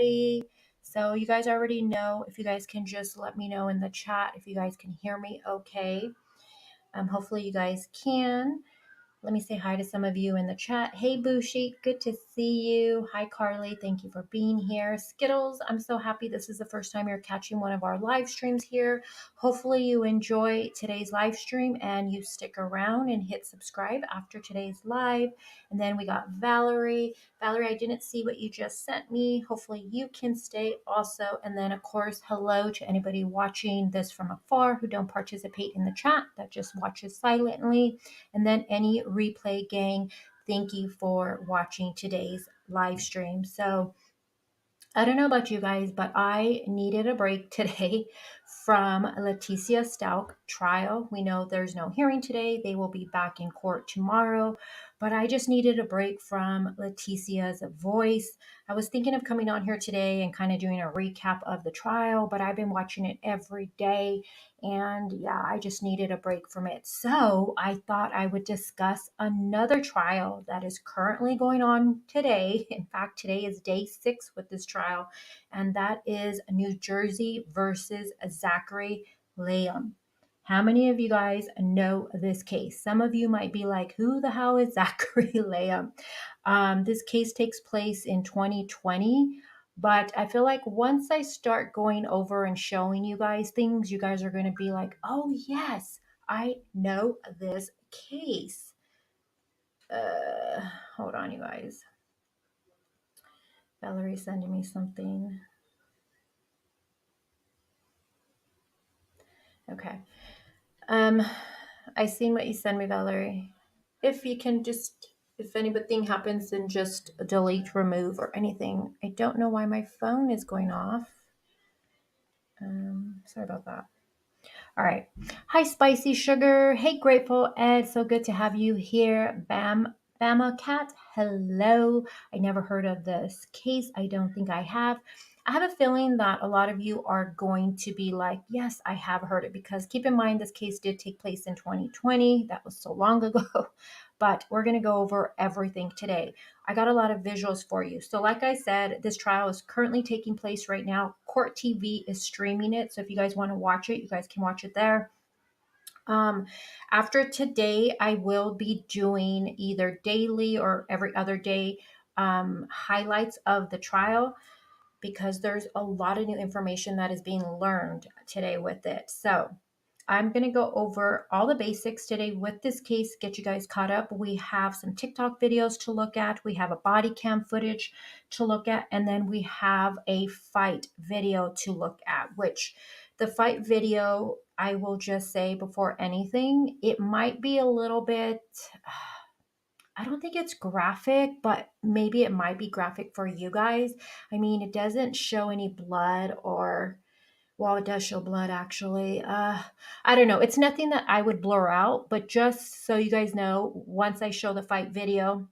everybody. So you guys already know. If you guys can just let me know in the chat if you guys can hear me okay. Hopefully you guys can. Let me say hi to some of you in the chat. Hey, Bushi, good to see you. Hi, Carly. Thank you for being here. Skittles, I'm so happy this is the first time you're catching one of our live streams here. Hopefully you enjoy today's live stream and you stick around and hit subscribe after today's live. And then we got Valerie. Valerie, I didn't see what you just sent me. Hopefully you can stay also. And then, of course, hello to anybody watching this from afar who don't participate in the chat, that just watches silently. And then any replay gang, thank you for watching today's live stream. So I don't know about you guys, but I needed a break today from Leticia Stout trial. We know there's no hearing today. They will be back in court tomorrow, but I just needed a break from Leticia's voice. I was thinking of coming on here today and kind of doing a recap of the trial, but I've been watching it every day. And yeah, I just needed a break from it. So I thought I would discuss another trial that is currently going on today. In fact, today is day 6 with this trial, and that is New Jersey versus Zachary Latham. How many of you guys know this case? Some of you might be like, who the hell is Zachary Latham? This case takes place in 2020. But I feel like once I start going over and showing you guys things, you guys are going to be like, oh, yes, I know this case. Hold on, you guys. Valerie's sending me something. Okay. I seen what you sent me, Valerie. If you can just, if anything happens, then just delete, remove, or anything. I don't know why my phone is going off. Sorry about that. All right. Hi, Spicy Sugar. Hey, Grateful Ed. So good to have you here. Bama Cat. Hello. I never heard of this case. I don't think I have. I have a feeling that a lot of you are going to be like, yes, I have heard it, because keep in mind this case did take place in 2020. That was so long ago. But we're going to go over everything today. I got a lot of visuals for you. So like I said, this trial is currently taking place right now. Court TV is streaming it. So if you guys want to watch it, you guys can watch it there. After today, I will be doing either daily or every other day highlights of the trial, because there's a lot of new information that is being learned today with it. So I'm going to go over all the basics today with this case, get you guys caught up. We have some TikTok videos to look at. We have a body cam footage to look at. And then we have a fight video to look at, which the fight video, I will just say before anything, it might be a little bit, I don't think it's graphic, but maybe it might be graphic for you guys. I mean, it doesn't show any blood, or well, it does show blood actually. I don't know. It's nothing that I would blur out, but just so you guys know, once I show the fight video,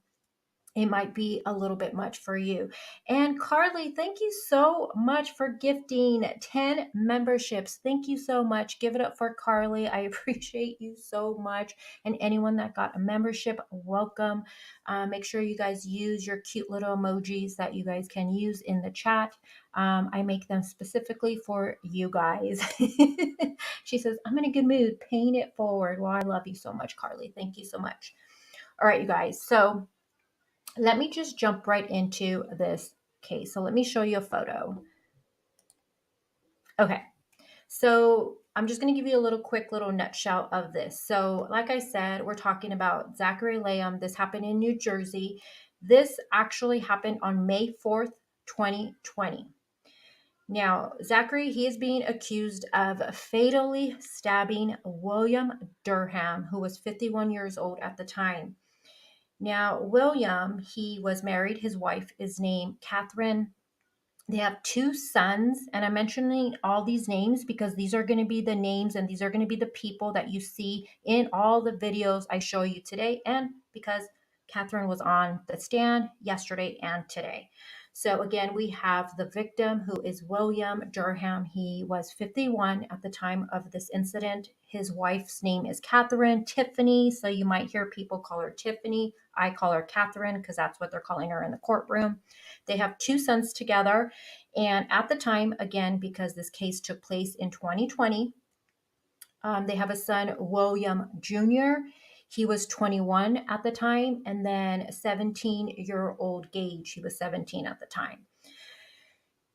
it might be a little bit much for you. And Carly, thank you so much for gifting 10 memberships. Thank you so much. Give it up for Carly. I appreciate you so much. And anyone that got a membership, welcome. Make sure you guys use your cute little emojis that you guys can use in the chat. I make them specifically for you guys. She says, I'm in a good mood. Paying it forward. Well, I love you so much, Carly. Thank you so much. All right, you guys. So let me just jump right into this case. So let me show you a photo. Okay, so I'm just going to give you a quick little nutshell of this. So like I said, we're talking about Zachary Latham. This happened in New Jersey. This actually happened on May 4th, 2020. Now, Zachary, he is being accused of fatally stabbing William Durham, who was 51 years old at the time. Now, William, he was married. His wife is named Catherine. They have 2 sons, and I'm mentioning all these names because these are going to be the names and these are going to be the people that you see in all the videos I show you today, and because Catherine was on the stand yesterday and today. So again, we have the victim, who is William Durham. He was 51 at the time of this incident. His wife's name is Catherine Tiffany. So you might hear people call her Tiffany. I call her Catherine because that's what they're calling her in the courtroom. They have two sons together. And at the time, again, because this case took place in 2020, they have a son, William Jr. He was 21 at the time, and then 17-year-old Gage. He was 17 at the time.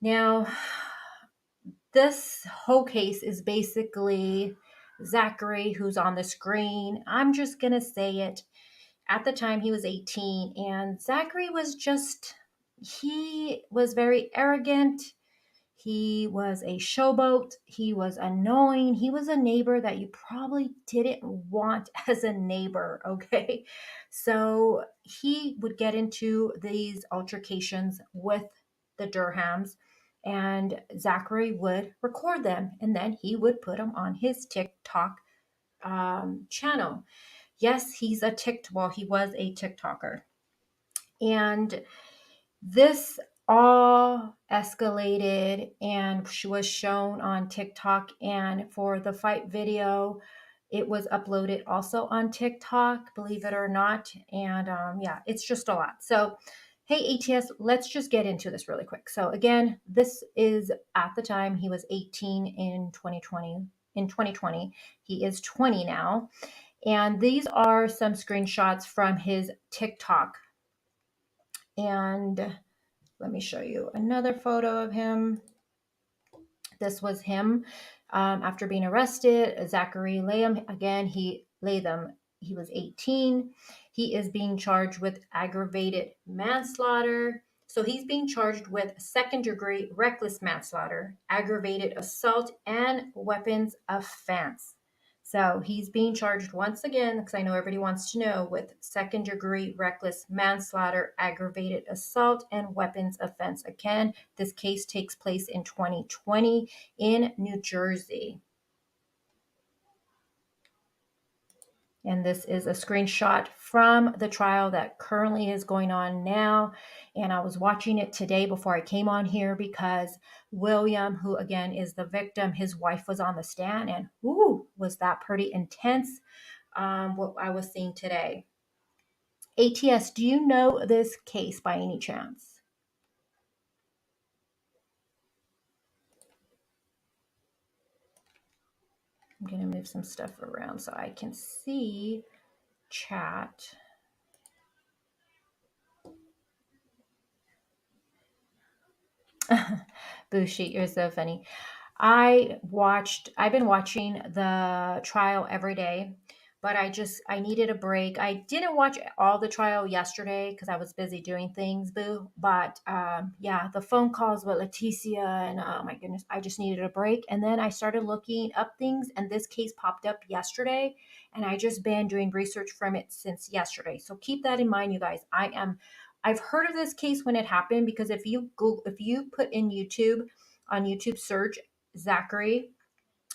Now, this whole case is basically Zachary, who's on the screen. I'm just going to say it. At the time, he was 18, and Zachary he was very arrogant. He was a showboat. He was annoying. He was a neighbor that you probably didn't want as a neighbor, okay? So he would get into these altercations with the Durhams, and Zachary would record them, and then he would put them on his TikTok channel. Yes, he was a TikToker. And this all escalated and was shown on TikTok. And for the fight video, it was uploaded also on TikTok, believe it or not. And yeah, it's just a lot. So, hey, ATS, let's just get into this really quick. So, again, this is at the time he was 18 in 2020. In 2020, he is 20 now. And these are some screenshots from his TikTok. And let me show you another photo of him. This was him after being arrested. Zachary Latham, again, Latham, he was 18. He is being charged with aggravated manslaughter. So he's being charged with second-degree reckless manslaughter, aggravated assault, and weapons offense. So he's being charged once again, because I know everybody wants to know, with second-degree reckless manslaughter, aggravated assault, and weapons offense. Again, this case takes place in 2020 in New Jersey. And this is a screenshot from the trial that currently is going on now. And I was watching it today before I came on here because William, who again is the victim, his wife was on the stand, and was that pretty intense, what I was seeing today. ATS, do you know this case by any chance? I'm going to move some stuff around so I can see chat. Bushi, you're so funny. I've been watching the trial every day, but I needed a break. I didn't watch all the trial yesterday because I was busy doing things, boo. But yeah, the phone calls with Leticia, and oh my goodness, I just needed a break. And then I started looking up things, and this case popped up yesterday, and I just been doing research from it since yesterday. So keep that in mind, you guys. I've heard of this case when it happened, because if you put in on YouTube search Zachary,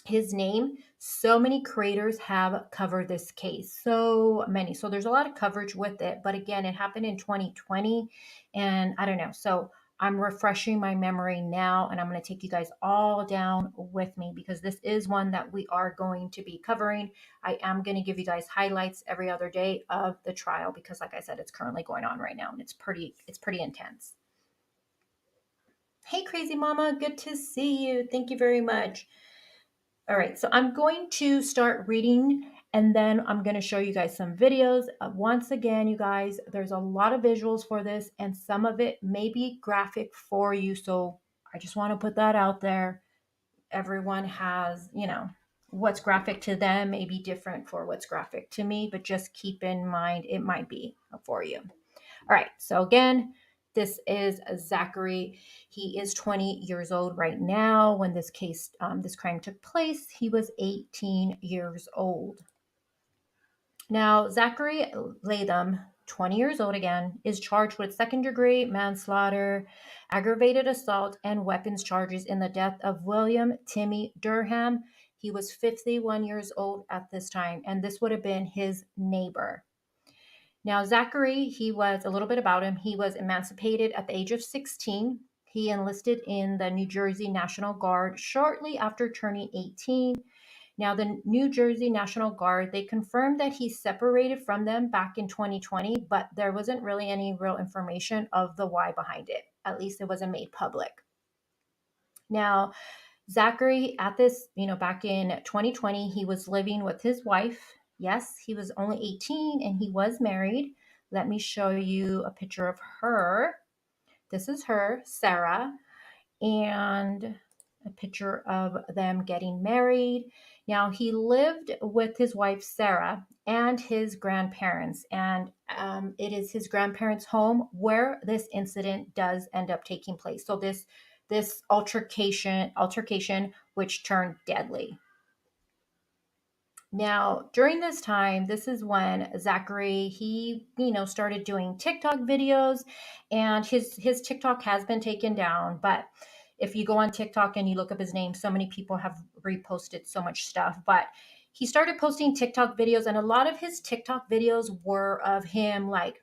his name, so many creators have covered this case. So many. So there's a lot of coverage with it. But again, it happened in 2020. And I don't know. So I'm refreshing my memory now. And I'm going to take you guys all down with me, because this is one that we are going to be covering. I am going to give you guys highlights every other day of the trial, because like I said, it's currently going on right now. And it's pretty intense. Hey, Crazy Mama. Good to see you. Thank you very much. All right, so I'm going to start reading, and then I'm going to show you guys some videos. Once again, you guys, there's a lot of visuals for this, and some of it may be graphic for you. So I just want to put that out there. Everyone has, what's graphic to them may be different for what's graphic to me, but just keep in mind it might be for you. All right, so again, this is Zachary. He is 20 years old right now. When this crime took place, he was 18 years old. Now, Zachary Latham, 20 years old again, is charged with second-degree manslaughter, aggravated assault, and weapons charges in the death of William Timmy Durham. He was 51 years old at this time, and this would have been his neighbor. Now, Zachary, he was a little bit about him. He was emancipated at the age of 16. He enlisted in the New Jersey National Guard shortly after turning 18. Now, the New Jersey National Guard, they confirmed that he separated from them back in 2020, but there wasn't really any real information of the why behind it. At least it wasn't made public. Now, Zachary, at this, back in 2020, he was living with his wife. Yes, he was only 18 and he was married. Let me show you a picture of her. This is her, Sarah, and a picture of them getting married. Now, he lived with his wife, Sarah, and his grandparents, and it is his grandparents' home where this incident does end up taking place. So this altercation which turned deadly. Now, during this time, this is when Zachary, he, started doing TikTok videos, and his TikTok has been taken down, but if you go on TikTok and you look up his name, so many people have reposted so much stuff, but he started posting TikTok videos, and a lot of his TikTok videos were of him like,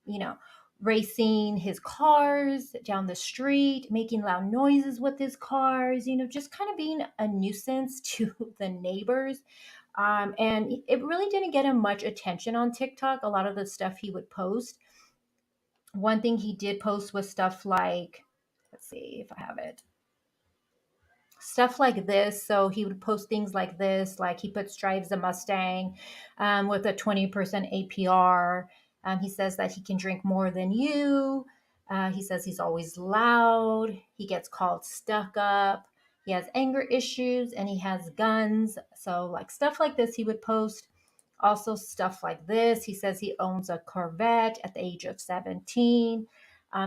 you know, racing his cars down the street, making loud noises with his cars, just kind of being a nuisance to the neighbors. And it really didn't get him much attention on TikTok, a lot of the stuff he would post. One thing he did post was stuff like, let's see if I have it. Stuff like this. So he would post things like this, like he drives a Mustang with a 20% APR. He says that he can drink more than you. He says he's always loud. He gets called stuck up. He has anger issues and he has guns. So, like stuff like this, he would post. Also, stuff like this. He says he owns a Corvette at the age of 17.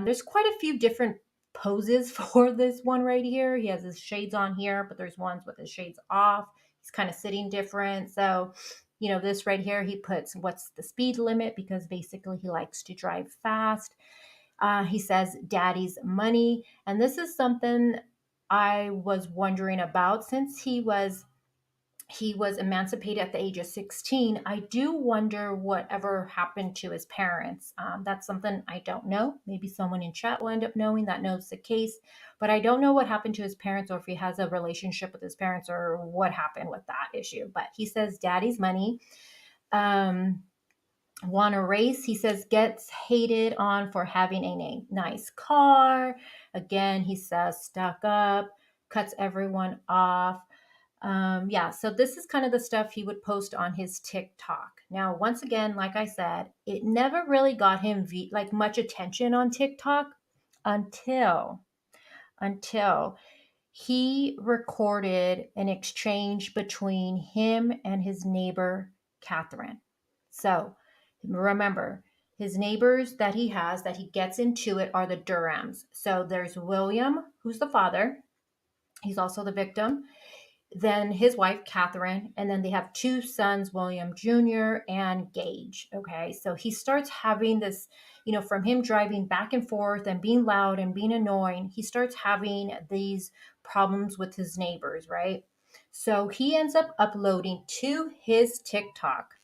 There's quite a few different poses for this one right here. He has his shades on here, but there's ones with his shades off. He's kind of sitting different. So, this right here, he puts what's the speed limit because basically he likes to drive fast. He says daddy's money. And this is something I was wondering about since he was emancipated at the age of 16. I do wonder whatever happened to his parents. That's something I don't know. Maybe someone in chat will end up knowing that knows the case, but I don't know what happened to his parents or if he has a relationship with his parents or what happened with that issue. But he says daddy's money. Want to race, he says, gets hated on for having a nice car. Again, he says stuck up, cuts everyone off. So this is kind of the stuff he would post on his TikTok. Now, once again, like I said, it never really got him much attention on TikTok until he recorded an exchange between him and his neighbor, Catherine. So remember, his neighbors that he has that he gets into it are the Durhams. So there's William, who's the father. He's also the victim. Then his wife, Catherine, and then they have two sons, William Jr. and Gage. Okay, so he starts having this, from him driving back and forth and being loud and being annoying, he starts having these problems with his neighbors, right? So he ends up uploading to his TikTok.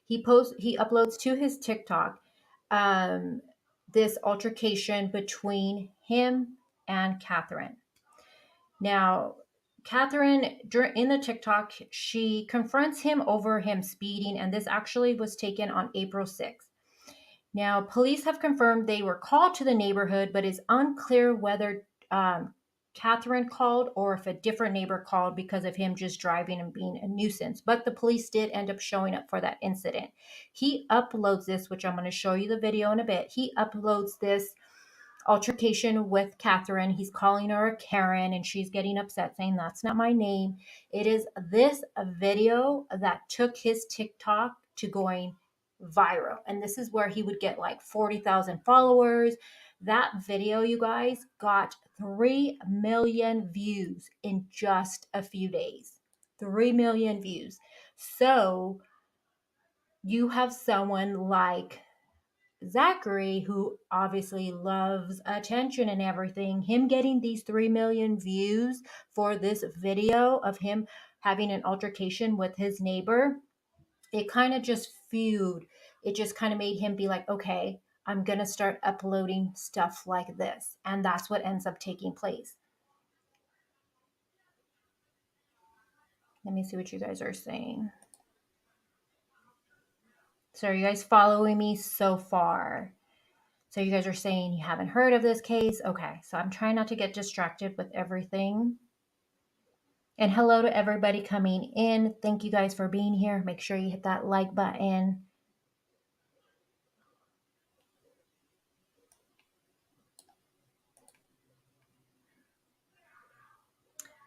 He uploads to his TikTok this altercation between him and Catherine. Now, Catherine, in the TikTok, she confronts him over him speeding, and this actually was taken on April 6th. Now, police have confirmed they were called to the neighborhood, but it's unclear whether Catherine called or if a different neighbor called because of him just driving and being a nuisance. But the police did end up showing up for that incident. He uploads this, which I'm going to show you the video in a bit. He uploads this altercation with Catherine. He's calling her a Karen and she's getting upset saying that's not my name. It is this video that took his TikTok to going viral. And this is where he would get like 40,000 followers. That video, you guys, got 3 million views in just a few days. 3 million views. So you have someone like Zachary, who obviously loves attention and everything, him getting these 3 million views for this video of him having an altercation with his neighbor, it kind of just fueled it just kind of made him be like, okay, I'm going to start uploading stuff like this. And that's what ends up taking place. Let me see what you guys are saying. So are you guys following me so far? So you guys are saying you haven't heard of this case? Okay, so I'm trying not to get distracted with everything. And hello to everybody coming in. Thank you guys for being here. Make sure you hit that like button.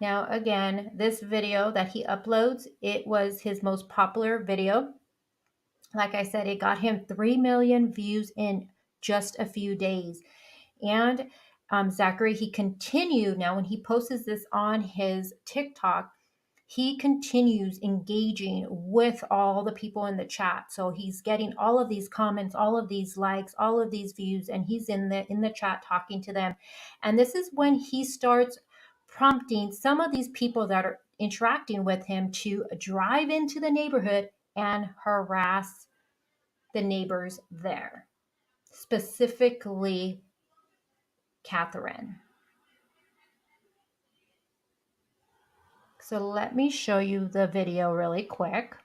Now, again, this video that he uploads, it was his most popular video. Like I said, it got him 3 million views in just a few days. And Zachary, he continued. Now, when he posts this on his TikTok, he continues engaging with all the people in the chat. So he's getting all of these comments, all of these likes, all of these views, and he's in the chat talking to them. And this is when he starts prompting some of these people that are interacting with him to drive into the neighborhood and harass the neighbors there, specifically Catherine. So let me show you the video really quick.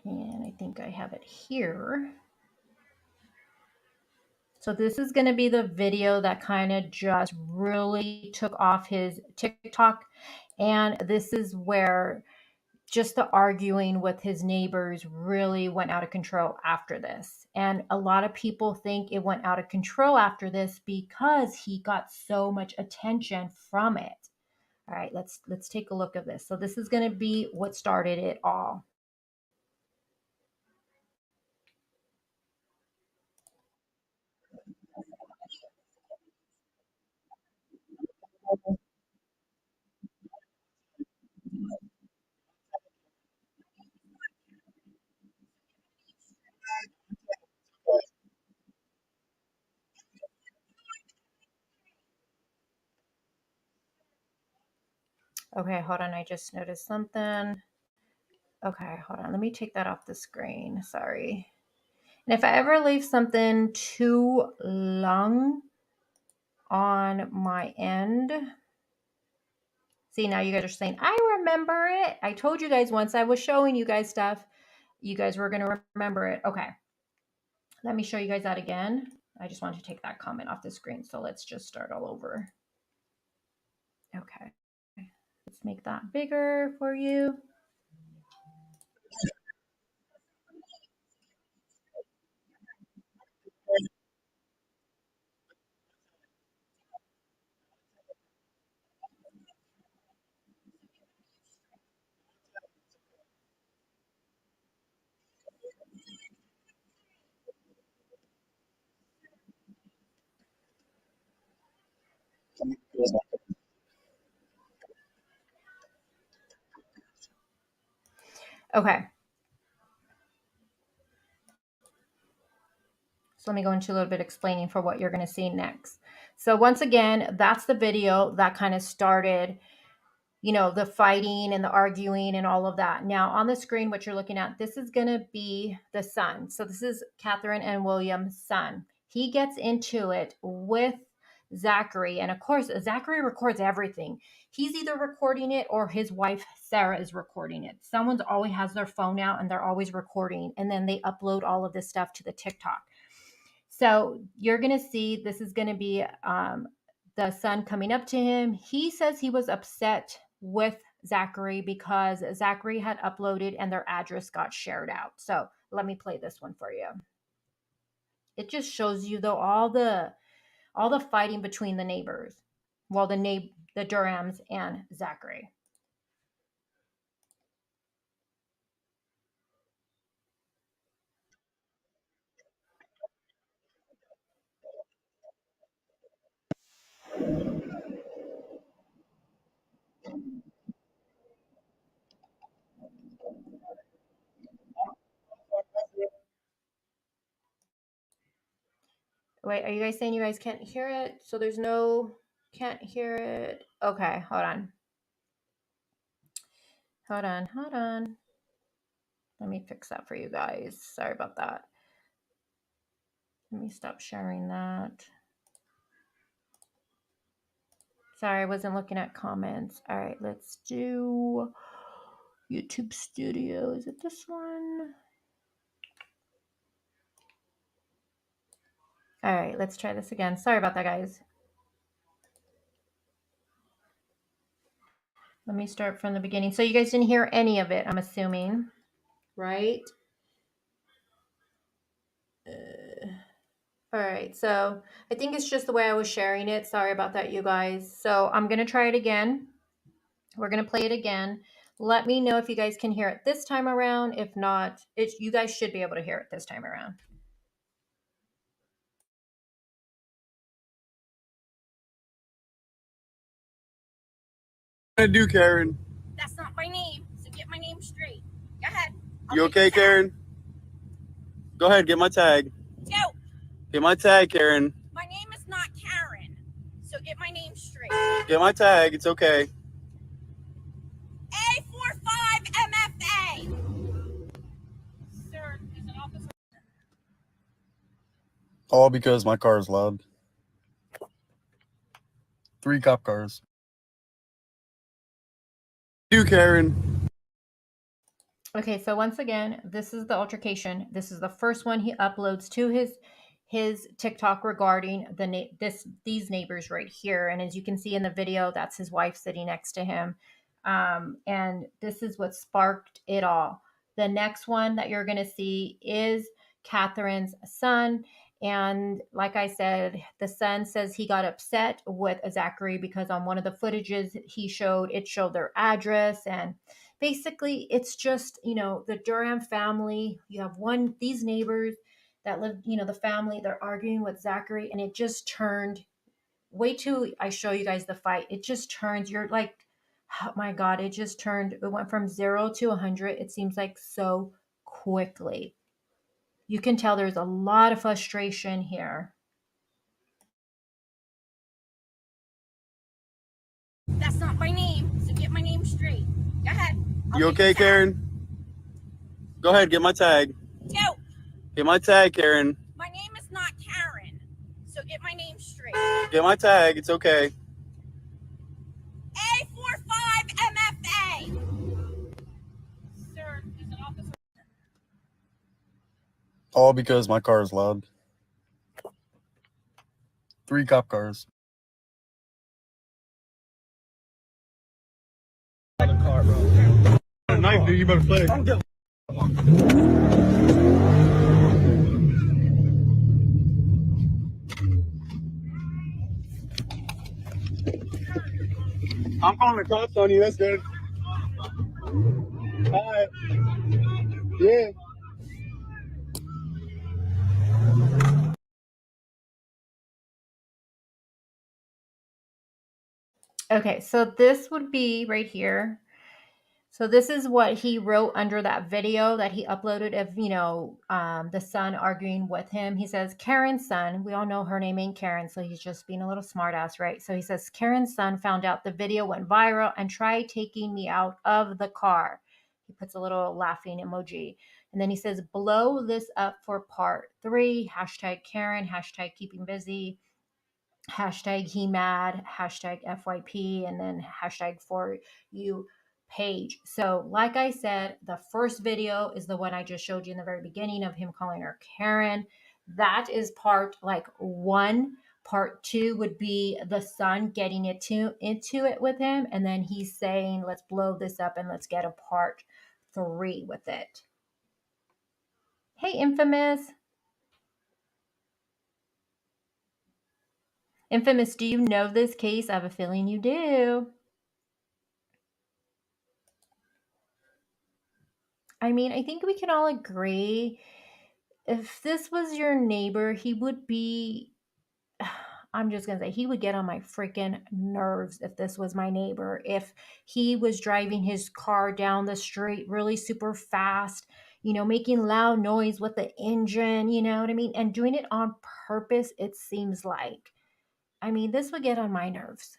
And I think I have it here. So this is going to be the video that kind of just really took off his TikTok. And this is where just the arguing with his neighbors really went out of control after this. And a lot of people think it went out of control after this because he got so much attention from it. All right, let's take a look at this. So this is going to be what started it all. Okay, hold on. I just noticed something. Okay, hold on. Let me take that off the screen. Sorry. And if I ever leave something too long on my end, see, now you guys are saying, I remember it. I told you guys once I was showing you guys stuff, you guys were going to remember it. Okay. Let me show you guys that again. I just wanted to take that comment off the screen. So let's just start all over. Okay. Let's make that bigger for you. Okay. So let me go into a little bit explaining for what you're going to see next. So once again, that's the video that kind of started, you know, the fighting and the arguing and all of that. Now on the screen, what you're looking at, this is going to be the son. So this is Catherine and William's son. He gets into it with Zachary. And of course, Zachary records everything. He's either recording it or his wife, Sarah, is recording it. Someone's always has their phone out and they're always recording. And then they upload all of this stuff to the TikTok. So you're going to see this is going to be the son coming up to him. He says he was upset with Zachary because Zachary had uploaded and their address got shared out. So let me play this one for you. It just shows you though all the fighting between the neighbors. Well, the Durhams and Zachary. Wait, are you guys saying you guys can't hear it? So there's no can't hear it. Okay, hold on. Hold on, hold on. Let me fix that for you guys. Sorry about that. Let me stop sharing that. Sorry, I wasn't looking at comments. All right, let's do YouTube Studio. Is it this one? All right, let's try this again. Sorry about that, guys. Let me start from the beginning. So you guys didn't hear any of it, I'm assuming, right? All right, so I think it's just the way I was sharing it. Sorry about that, you guys. So I'm going to try it again. We're going to play it again. Let me know if you guys can hear it this time around. If not, you guys should be able to hear it this time around. What do, Karen? That's not my name, so get my name straight. Go ahead. You okay, Karen? Go ahead, get my tag. Go. Get my tag, Karen. My name is not Karen, so get my name straight. Get my tag, it's okay. A45MFA. Sir, is an officer. All because my car is loud. 3 cop cars. Do, Karen? Okay, so once again, this is the altercation. This is the first one he uploads to his TikTok regarding these neighbors right here. And as you can see in the video, that's his wife sitting next to him. And this is what sparked it all. The next one that you're going to see is Catherine's son. And like I said, the son says he got upset with Zachary because on one of the footages he showed, it showed their address. And basically it's just, the Durham family. You have these neighbors that live, the family, they're arguing with Zachary, and it just turned wait till I show you guys the fight. It just turns, you're like, oh my God, it went from 0 to 100. It seems like so quickly. You can tell there's a lot of frustration here. That's not my name, so get my name straight. Go ahead. You okay, Karen? Go ahead, get my tag. Go. Get my tag, Karen. My name is not Karen, so get my name straight. Get my tag, it's okay. A45MFA. Sir, is an officer. All because my car is loud. 3 cop cars. Knife, dude, you better play. I'm calling the cops on you, that's good. Hi. Yeah. Okay, so this would be right here. So this is what he wrote under that video that he uploaded of, the son arguing with him. He says, Karen's son, we all know her name ain't Karen, so he's just being a little smartass, right? So he says, Karen's son found out the video went viral and tried taking me out of the car. He puts a little laughing emoji. And then he says, blow this up for part 3, hashtag Karen, hashtag keeping busy, hashtag he mad, hashtag FYP, and then hashtag for you page. So like I said, the first video is the one I just showed you in the very beginning of him calling her Karen. That is part 1. Part 2 would be the son getting into it with him, and then he's saying, let's blow this up and let's get a part 3 with it. Hey, Infamous. Infamous, do you know this case? I have a feeling you do. I mean, I think we can all agree if this was your neighbor, he would be, I'm just going to say, he would get on my freaking nerves if this was my neighbor. If he was driving his car down the street really super fast, making loud noise with the engine, you know what I mean? And doing it on purpose, it seems like. I mean, this would get on my nerves.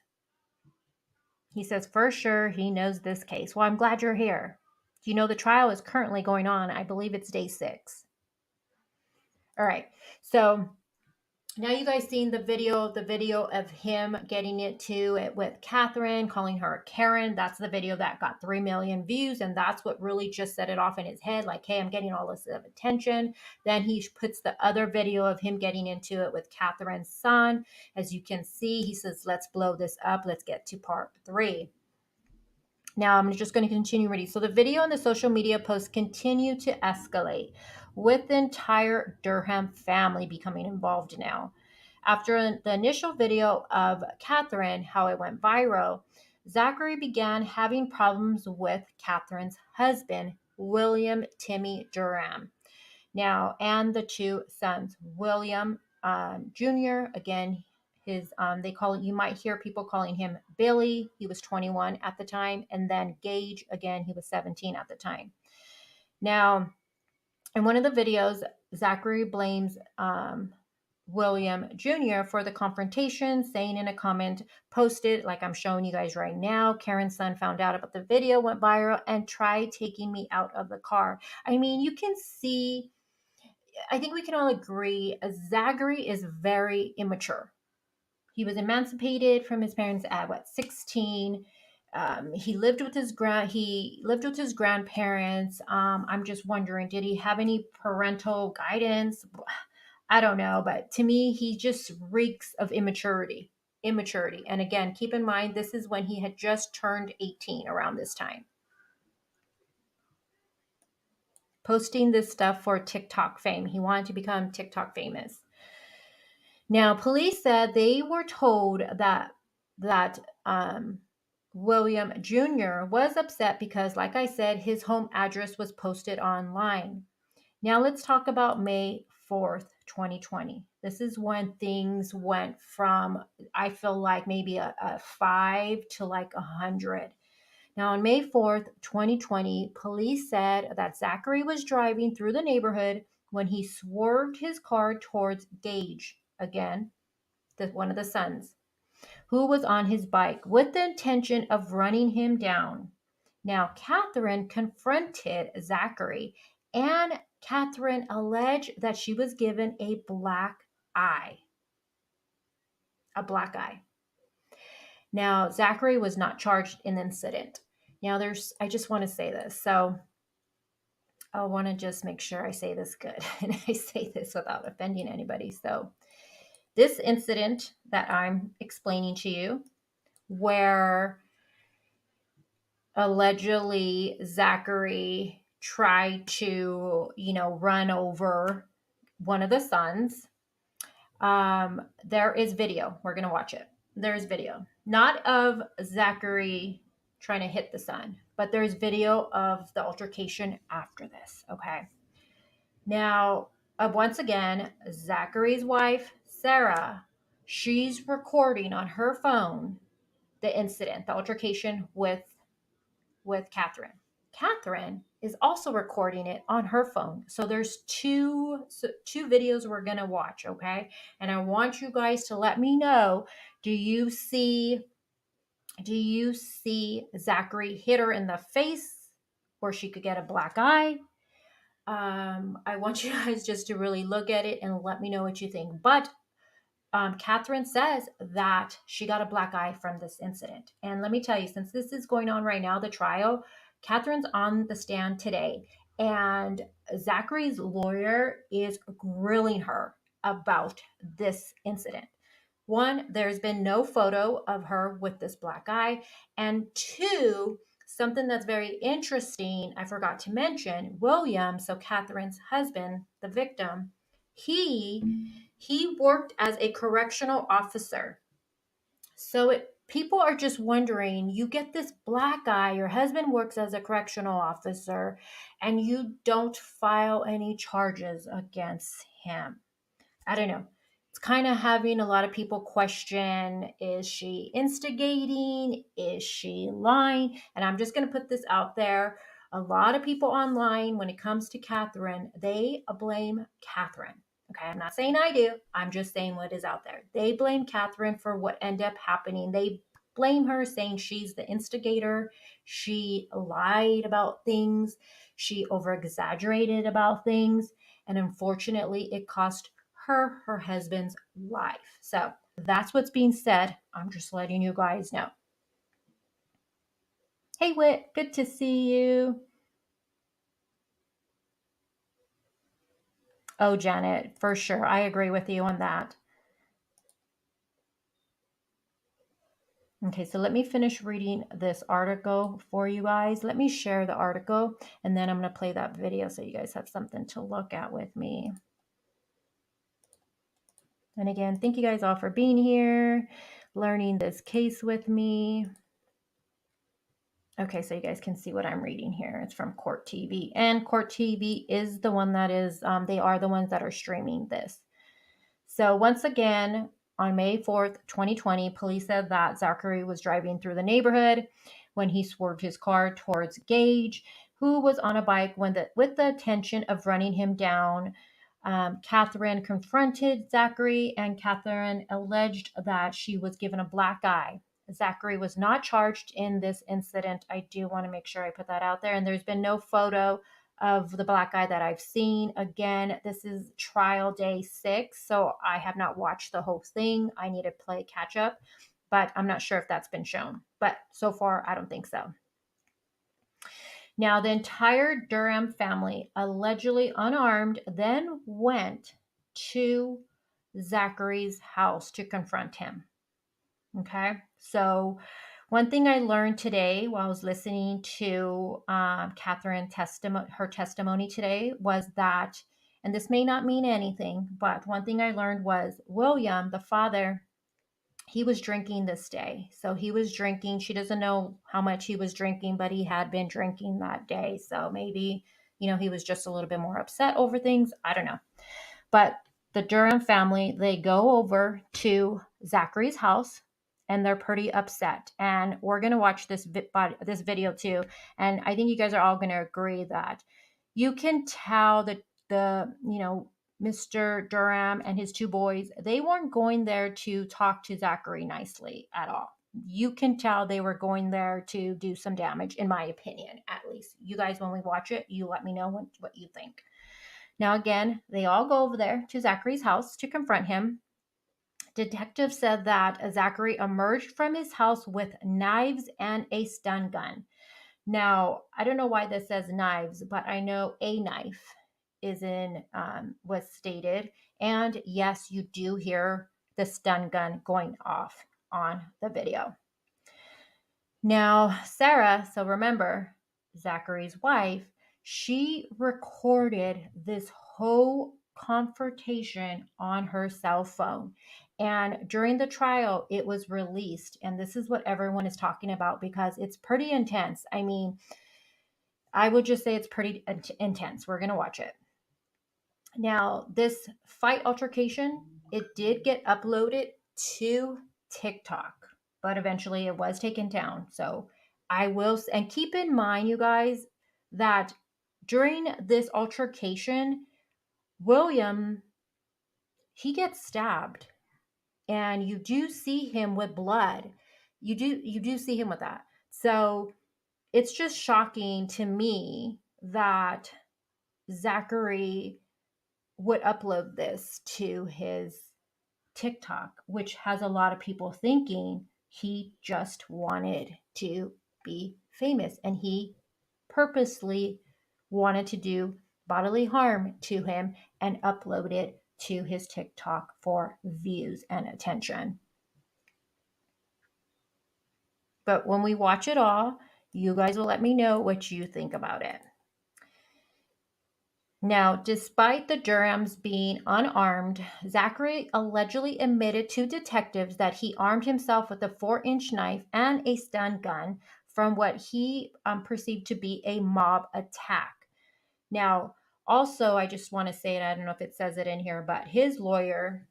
He says, for sure, he knows this case. Well, I'm glad you're here. You know, the trial is currently going on. I believe it's day 6. All right. So now you guys seen the video of him getting into it with Catherine, calling her Karen. That's the video that got 3 million views. And that's what really just set it off in his head. Like, hey, I'm getting all this attention. Then he puts the other video of him getting into it with Catherine's son. As you can see, he says, let's blow this up. Let's get to part 3. Now I'm just going to continue reading. So the video and the social media posts continue to escalate, with the entire Durham family becoming involved now. After the initial video of Catherine, how it went viral, Zachary began having problems with Catherine's husband, William Timmy Durham. Now, and the 2 sons, William Jr., again, they call it, you might hear people calling him Billy. He was 21 at the time. And then Gage, again, he was 17 at the time. Now, in one of the videos, Zachary blames William Jr. for the confrontation, saying in a comment posted, like I'm showing you guys right now, Karen's son found out about the video, went viral, and tried taking me out of the car. I mean, you can see, I think we can all agree, Zachary is very immature. He was emancipated from his parents at 16. He lived with his grandparents. I'm just wondering, did he have any parental guidance? I don't know, but to me, he just reeks of immaturity. And again, keep in mind, this is when he had just turned 18 around this time. Posting this stuff for TikTok fame. He wanted to become TikTok famous. Now, police said they were told that William Jr. was upset because, like I said, his home address was posted online. Now, let's talk about May 4th, 2020. This is when things went from, I feel like, maybe a 5 to like 100. Now, on May 4th, 2020, police said that Zachary was driving through the neighborhood when he swerved his car towards Gage, again, one of the sons, who was on his bike with the intention of running him down. Now, Catherine confronted Zachary, and Catherine alleged that she was given a black eye. A black eye. Now, Zachary was not charged in the incident. Now, I just want to say this. So, I want to just make sure I say this good and I say this without offending anybody. So, this incident that I'm explaining to you, where allegedly Zachary tried to, run over one of the sons, there is video. We're going to watch it. There's video, not of Zachary trying to hit the son, but there's video of the altercation after this. Okay. Now, once again, Zachary's wife, Sarah, she's recording on her phone the incident, the altercation with Catherine. Catherine is also recording it on her phone. So there's two videos we're going to watch, okay? And I want you guys to let me know, do you see Zachary hit her in the face where she could get a black eye? I want you guys just to really look at it and let me know what you think. But Catherine says that she got a black eye from this incident. And let me tell you, since this is going on right now, the trial, Catherine's on the stand today, and Zachary's lawyer is grilling her about this incident. One, there's been no photo of her with this black eye. And 2, something that's very interesting, I forgot to mention, William, so Catherine's husband, the victim, he worked as a correctional officer. So people are just wondering, you get this black eye, your husband works as a correctional officer, and you don't file any charges against him. I don't know. It's kind of having a lot of people question, is she instigating? Is she lying? And I'm just going to put this out there. A lot of people online, when it comes to Catherine, they blame Catherine. Okay, I'm not saying I do. I'm just saying what is out there. They blame Catherine for what ended up happening. They blame her, saying she's the instigator. She lied about things. She over-exaggerated about things. And unfortunately, it cost her husband's life. So that's what's being said. I'm just letting you guys know. Hey, Whit, good to see you. Oh, Janet, for sure. I agree with you on that. Okay, so let me finish reading this article for you guys. Let me share the article, and then I'm going to play that video so you guys have something to look at with me. And again, thank you guys all for being here, learning this case with me. Okay, so you guys can see what I'm reading here. It's from Court TV. And Court TV is the one that is, they are the ones that are streaming this. So once again, on May 4th, 2020, police said that Zachary was driving through the neighborhood when he swerved his car towards Gage, who was on a bike with the intention of running him down. Catherine confronted Zachary, and Catherine alleged that she was given a black eye. Zachary was not charged in this incident. I do want to make sure I put that out there. And there's been no photo of the black eye that I've seen. Again, this is trial day 6, so I have not watched the whole thing. I need to play catch up, but I'm not sure if that's been shown. But so far, I don't think so. Now, the entire Durham family, allegedly unarmed, then went to Zachary's house to confront him. Okay, so one thing I learned today while I was listening to Catherine's testimony today was that, and this may not mean anything, but one thing I learned was William, the father, he was drinking this day. So he was drinking. She doesn't know how much he was drinking, but he had been drinking that day. So maybe, he was just a little bit more upset over things. I don't know. But the Durham family, they go over to Zachary's house and they're pretty upset. And we're going to watch this video too. And I think you guys are all going to agree that you can tell that Mr. Durham and his 2 boys, they weren't going there to talk to Zachary nicely at all. You can tell they were going there to do some damage, in my opinion, at least. You guys, when we watch it, you let me know what you think. Now, again, they all go over there to Zachary's house to confront him. Detectives said that Zachary emerged from his house with knives and a stun gun. Now, I don't know why this says knives, but I know a knife was stated. And yes, you do hear the stun gun going off on the video. Now, Sarah, so remember, Zachary's wife, she recorded this whole confrontation on her cell phone. And during the trial, it was released. And this is what everyone is talking about because it's pretty intense. I mean, I would just say it's pretty intense. We're going to watch it. Now, this fight altercation, it did get uploaded to TikTok, but eventually it was taken down. So I will, and keep in mind, you guys, that during this altercation, William, he gets stabbed, and you do see him with blood. You do see him with that. So it's just shocking to me that Zachary would upload this to his TikTok, which has a lot of people thinking he just wanted to be famous and he purposely wanted to do bodily harm to him and upload it to his TikTok for views and attention. But when we watch it all, you guys will let me know what you think about it. Now, despite the Durhams being unarmed, Zachary allegedly admitted to detectives that he armed himself with a 4-inch knife and a stun gun from what he perceived to be a mob attack. Now, also, I just want to say it, I don't know if it says it in here, but his lawyer,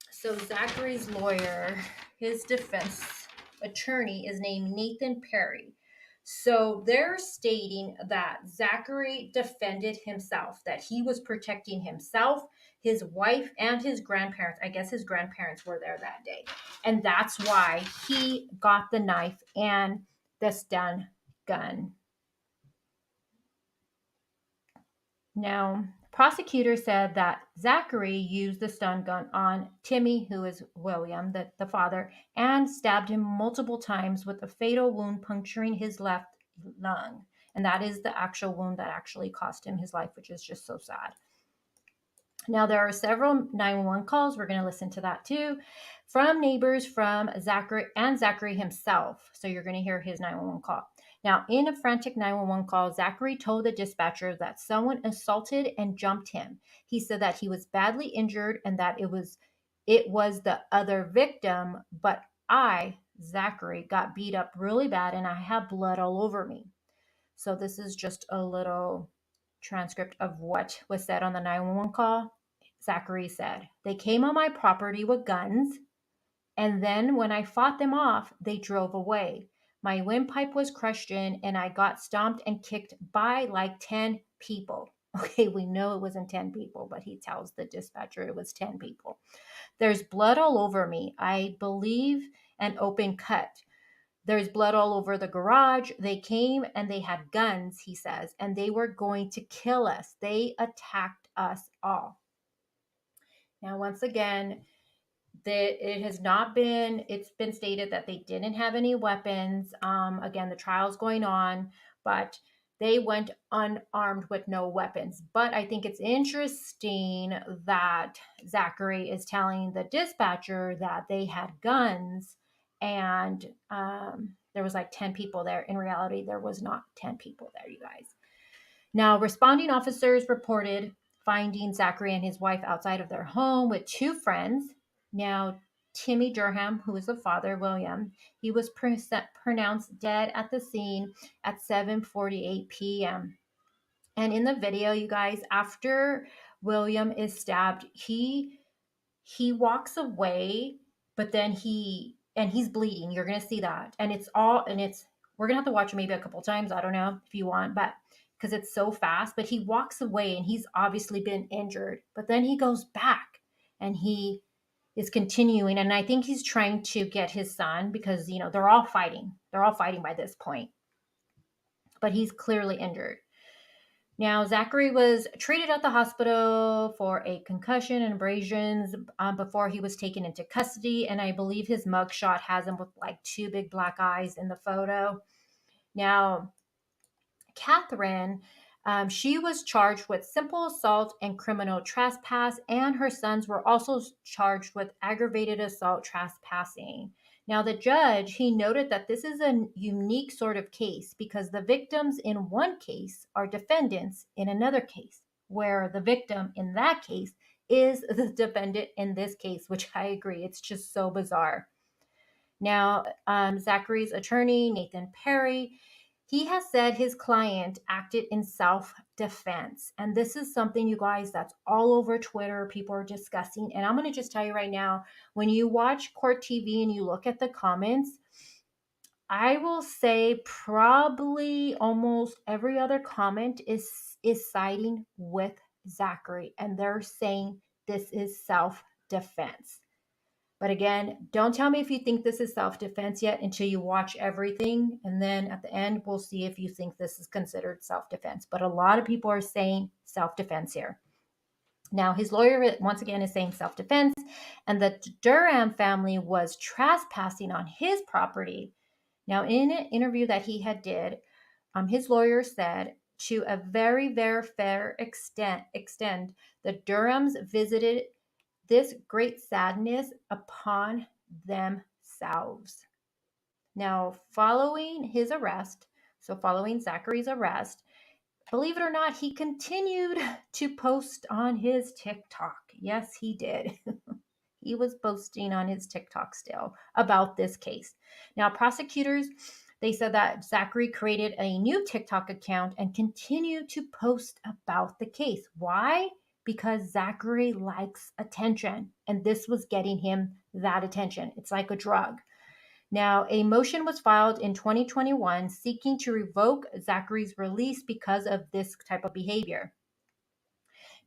so Zachary's lawyer, his defense attorney is named Nathan Perry. So they're stating that Zachary defended himself, that he was protecting himself his wife and his grandparents. I guess his grandparents were there that day. And that's why he got the knife and the stun gun. Now, prosecutors said that Zachary used the stun gun on Timmy, who is William, the father, and stabbed him multiple times with a fatal wound puncturing his left lung. And that is the actual wound that actually cost him his life, which is just so sad. Now, there are several 911 calls. We're going to listen to that too from neighbors from Zachary and Zachary himself. So you're going to hear his 911 call. Now, in a frantic 911 call, Zachary told the dispatcher that someone assaulted and jumped him. He said that he was badly injured and that it was the other victim, but I, Zachary, got beat up really bad and I have blood all over me. So this is just a little transcript of what was said on the 911 call. Zachary said, "They came on my property with guns, and then when I fought them off, they drove away. My windpipe was crushed in, and I got stomped and kicked by like 10 people." Okay, we know it wasn't 10 people, but he tells the dispatcher it was 10 people. "There's blood all over me. I believe an open cut. There's blood all over the garage. They came and they had guns," he says, "and they were going to kill us. They attacked us all." Now, once again, it's been stated that they didn't have any weapons. Again, the trial's going on, but they went unarmed with no weapons. But I think it's interesting that Zachary is telling the dispatcher that they had guns and there was like 10 people there. In reality, there was not 10 people there, you guys. Now, responding officers reported finding Zachary and his wife outside of their home with two friends. Now, Timmy Durham, who is the father, William, he was pronounced dead at the scene at 7:48 p.m. And in the video, you guys, after William is stabbed, he walks away, but then he's bleeding. You're gonna see that, and we're gonna have to watch it maybe a couple times. I don't know if you want, but because it's so fast. But he walks away, and he's obviously been injured. But then he goes back, and he is continuing, and I think he's trying to get his son because they're all fighting. They're all fighting by this point, but he's clearly injured. Now, Zachary was treated at the hospital for a concussion and abrasions before he was taken into custody. And I believe his mugshot has him with like two big black eyes in the photo. Now, Catherine, she was charged with simple assault and criminal trespass, and her sons were also charged with aggravated assault trespassing. Now, the judge, he noted that this is a unique sort of case because the victims in one case are defendants in another case, where the victim in that case is the defendant in this case, which I agree, it's just so bizarre. Now, Zachary's attorney, Nathan Perry, he has said his client acted in self-defense. And this is something, you guys, that's all over Twitter. People are discussing. And I'm going to just tell you right now, when you watch court TV and you look at the comments, I will say probably almost every other comment is siding with Zachary. And they're saying this is self-defense. But again, don't tell me if you think this is self-defense yet until you watch everything. And then at the end, we'll see if you think this is considered self-defense. But a lot of people are saying self-defense here. Now, his lawyer, once again, is saying self-defense. And the Durham family was trespassing on his property. Now, in an interview that he had did, his lawyer said, to a very, very fair extent, the Durhams visited this great sadness upon themselves. Now, following Zachary's arrest, believe it or not, he continued to post on his TikTok. Yes, he did. He was posting on his TikTok still about this case. Now, prosecutors, they said that Zachary created a new TikTok account and continued to post about the case. Why? Because Zachary likes attention, and this was getting him that attention. It's like a drug. Now, a motion was filed in 2021 seeking to revoke Zachary's release because of this type of behavior.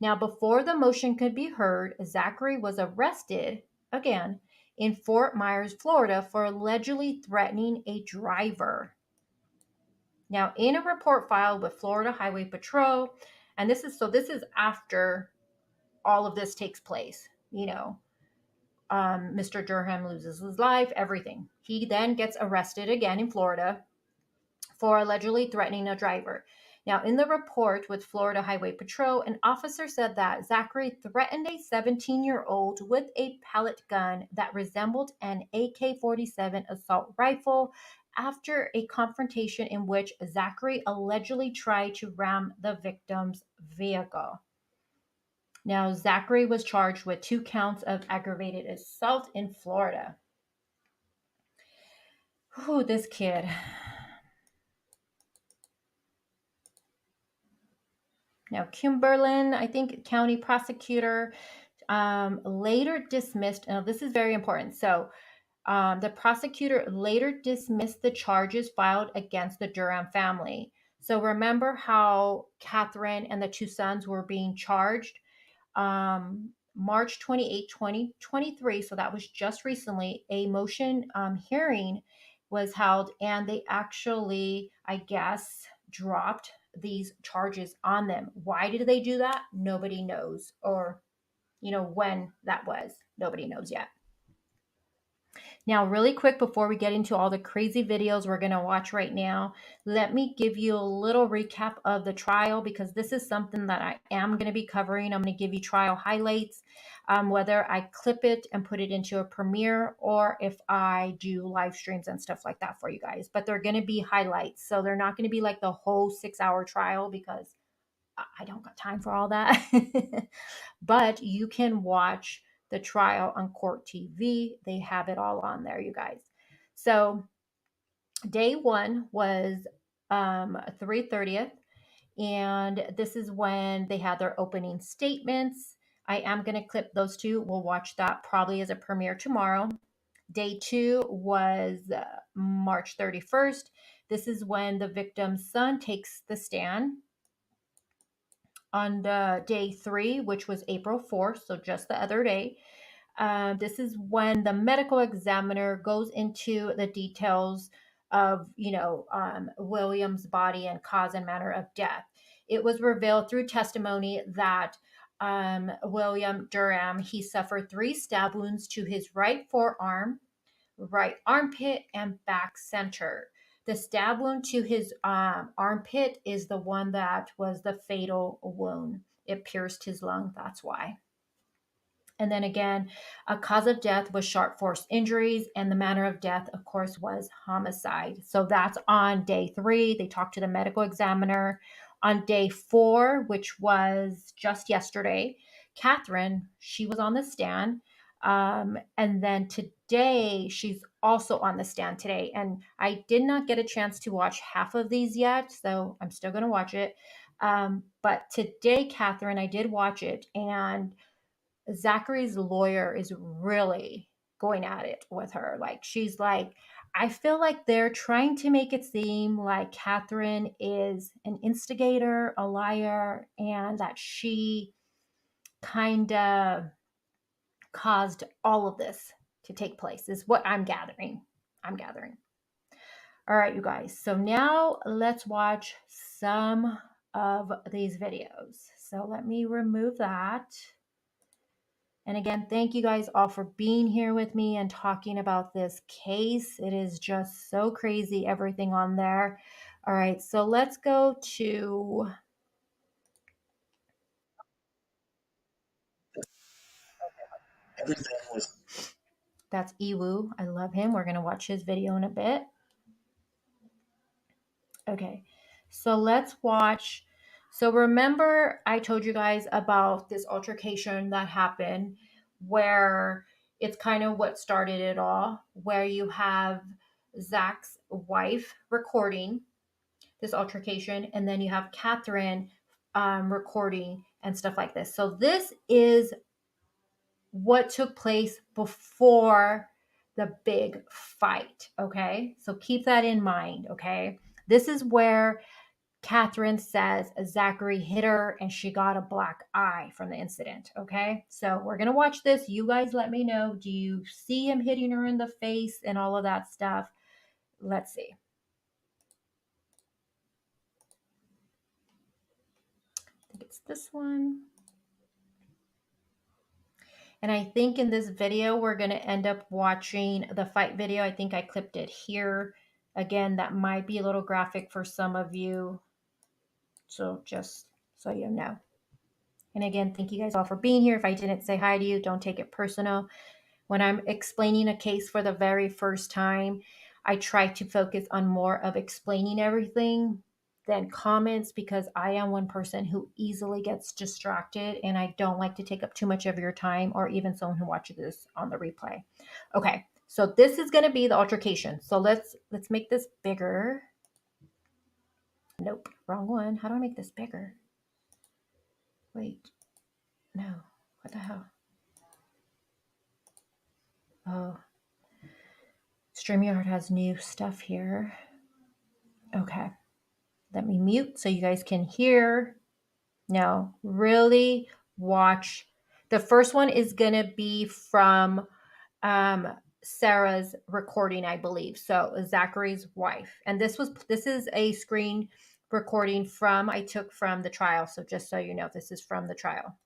Now, before the motion could be heard, Zachary was arrested again in Fort Myers, Florida, for allegedly threatening a driver. Now, in a report filed with Florida Highway Patrol, and this is after all of this takes place, Mr. Durham loses his life, everything. He then gets arrested again in Florida for allegedly threatening a driver. Now, in the report with Florida Highway Patrol, an officer said that Zachary threatened a 17-year-old with a pellet gun that resembled an AK-47 assault rifle after a confrontation in which Zachary allegedly tried to ram the victim's vehicle. Now, Zachary was charged with 2 counts of aggravated assault in Florida. Whew, this kid. Now, Cumberland, I think, county prosecutor later dismissed. Now, this is very important. So, the prosecutor later dismissed the charges filed against the Durham family. So, remember how Catherine and the 2 sons were being charged? March 28, 2023, so that was just recently, a motion hearing was held, and they actually, I guess, dropped these charges on them. Why did they do that? Nobody knows. Or, when that was. Nobody knows yet. Now, really quick, before we get into all the crazy videos we're going to watch right now, let me give you a little recap of the trial, because this is something that I am going to be covering. I'm going to give you trial highlights, whether I clip it and put it into a premiere or if I do live streams and stuff like that for you guys. But they're going to be highlights. So they're not going to be like the whole 6-hour trial, because I don't got time for all that. But you can watch the trial on Court TV. They have it all on there, you guys. So day 1 was 3/30th, and this is when they had their opening statements. I am going to clip those 2. We'll watch that probably as a premiere tomorrow. Day 2 was March 31st. This is when the victim's son takes the stand. On the day 3, which was April 4th, so just the other day, this is when the medical examiner goes into the details of, William's body and cause and manner of death. It was revealed through testimony that William Durham, he suffered 3 stab wounds to his right forearm, right armpit, and back center. The stab wound to his armpit is the one that was the fatal wound. It pierced his lung, that's why. And then again, a cause of death was sharp force injuries, and the manner of death, of course, was homicide. So that's on day 3. They talked to the medical examiner. On day 4, which was just yesterday, Catherine, she was on the stand. And then today, she's also on the stand today. And I did not get a chance to watch half of these yet, so I'm still going to watch it. But today, Catherine, I did watch it, and Zachary's lawyer is really going at it with her. Like, she's like, I feel like they're trying to make it seem like Catherine is an instigator, a liar, and that she kind of caused all of this to take place, is what I'm gathering. All right, you guys. So now let's watch some of these videos. So let me remove that. And again, thank you guys all for being here with me and talking about this case. It is just so crazy, everything on there. All right, so let's go to... That's Iwu. I love him. We're going to watch his video in a bit. Okay, so let's watch. So remember I told you guys about this altercation that happened, where it's kind of what started it all, where you have Zach's wife recording this altercation, and then you have Catherine recording and stuff like this. So this is what took place before the big fight, okay? So keep that in mind, okay? This is where Catherine says Zachary hit her and she got a black eye from the incident. Okay, so we're going to watch this. You guys let me know. Do you see him hitting her in the face and all of that stuff? Let's see. I think it's this one. And I think in this video, we're going to end up watching the fight video. I think I clipped it here. Again, that might be a little graphic for some of you. So just so you know. And again, thank you guys all for being here. If I didn't say hi to you, don't take it personal. When I'm explaining a case for the very first time, I try to focus on more of explaining everything than comments, because I am one person who easily gets distracted and I don't like to take up too much of your time, or even someone who watches this on the replay. Okay, so this is going to be the altercation. So let's make this bigger. Nope, wrong one. How do I make this bigger? Wait, no, what the hell? Oh, StreamYard has new stuff here. Okay, let me mute so you guys can hear. Now, really watch. The first one is going to be from Sarah's recording, I believe. So Zachary's wife. And this is a screen recording I took from the trial. So just so you know, this is from the trial.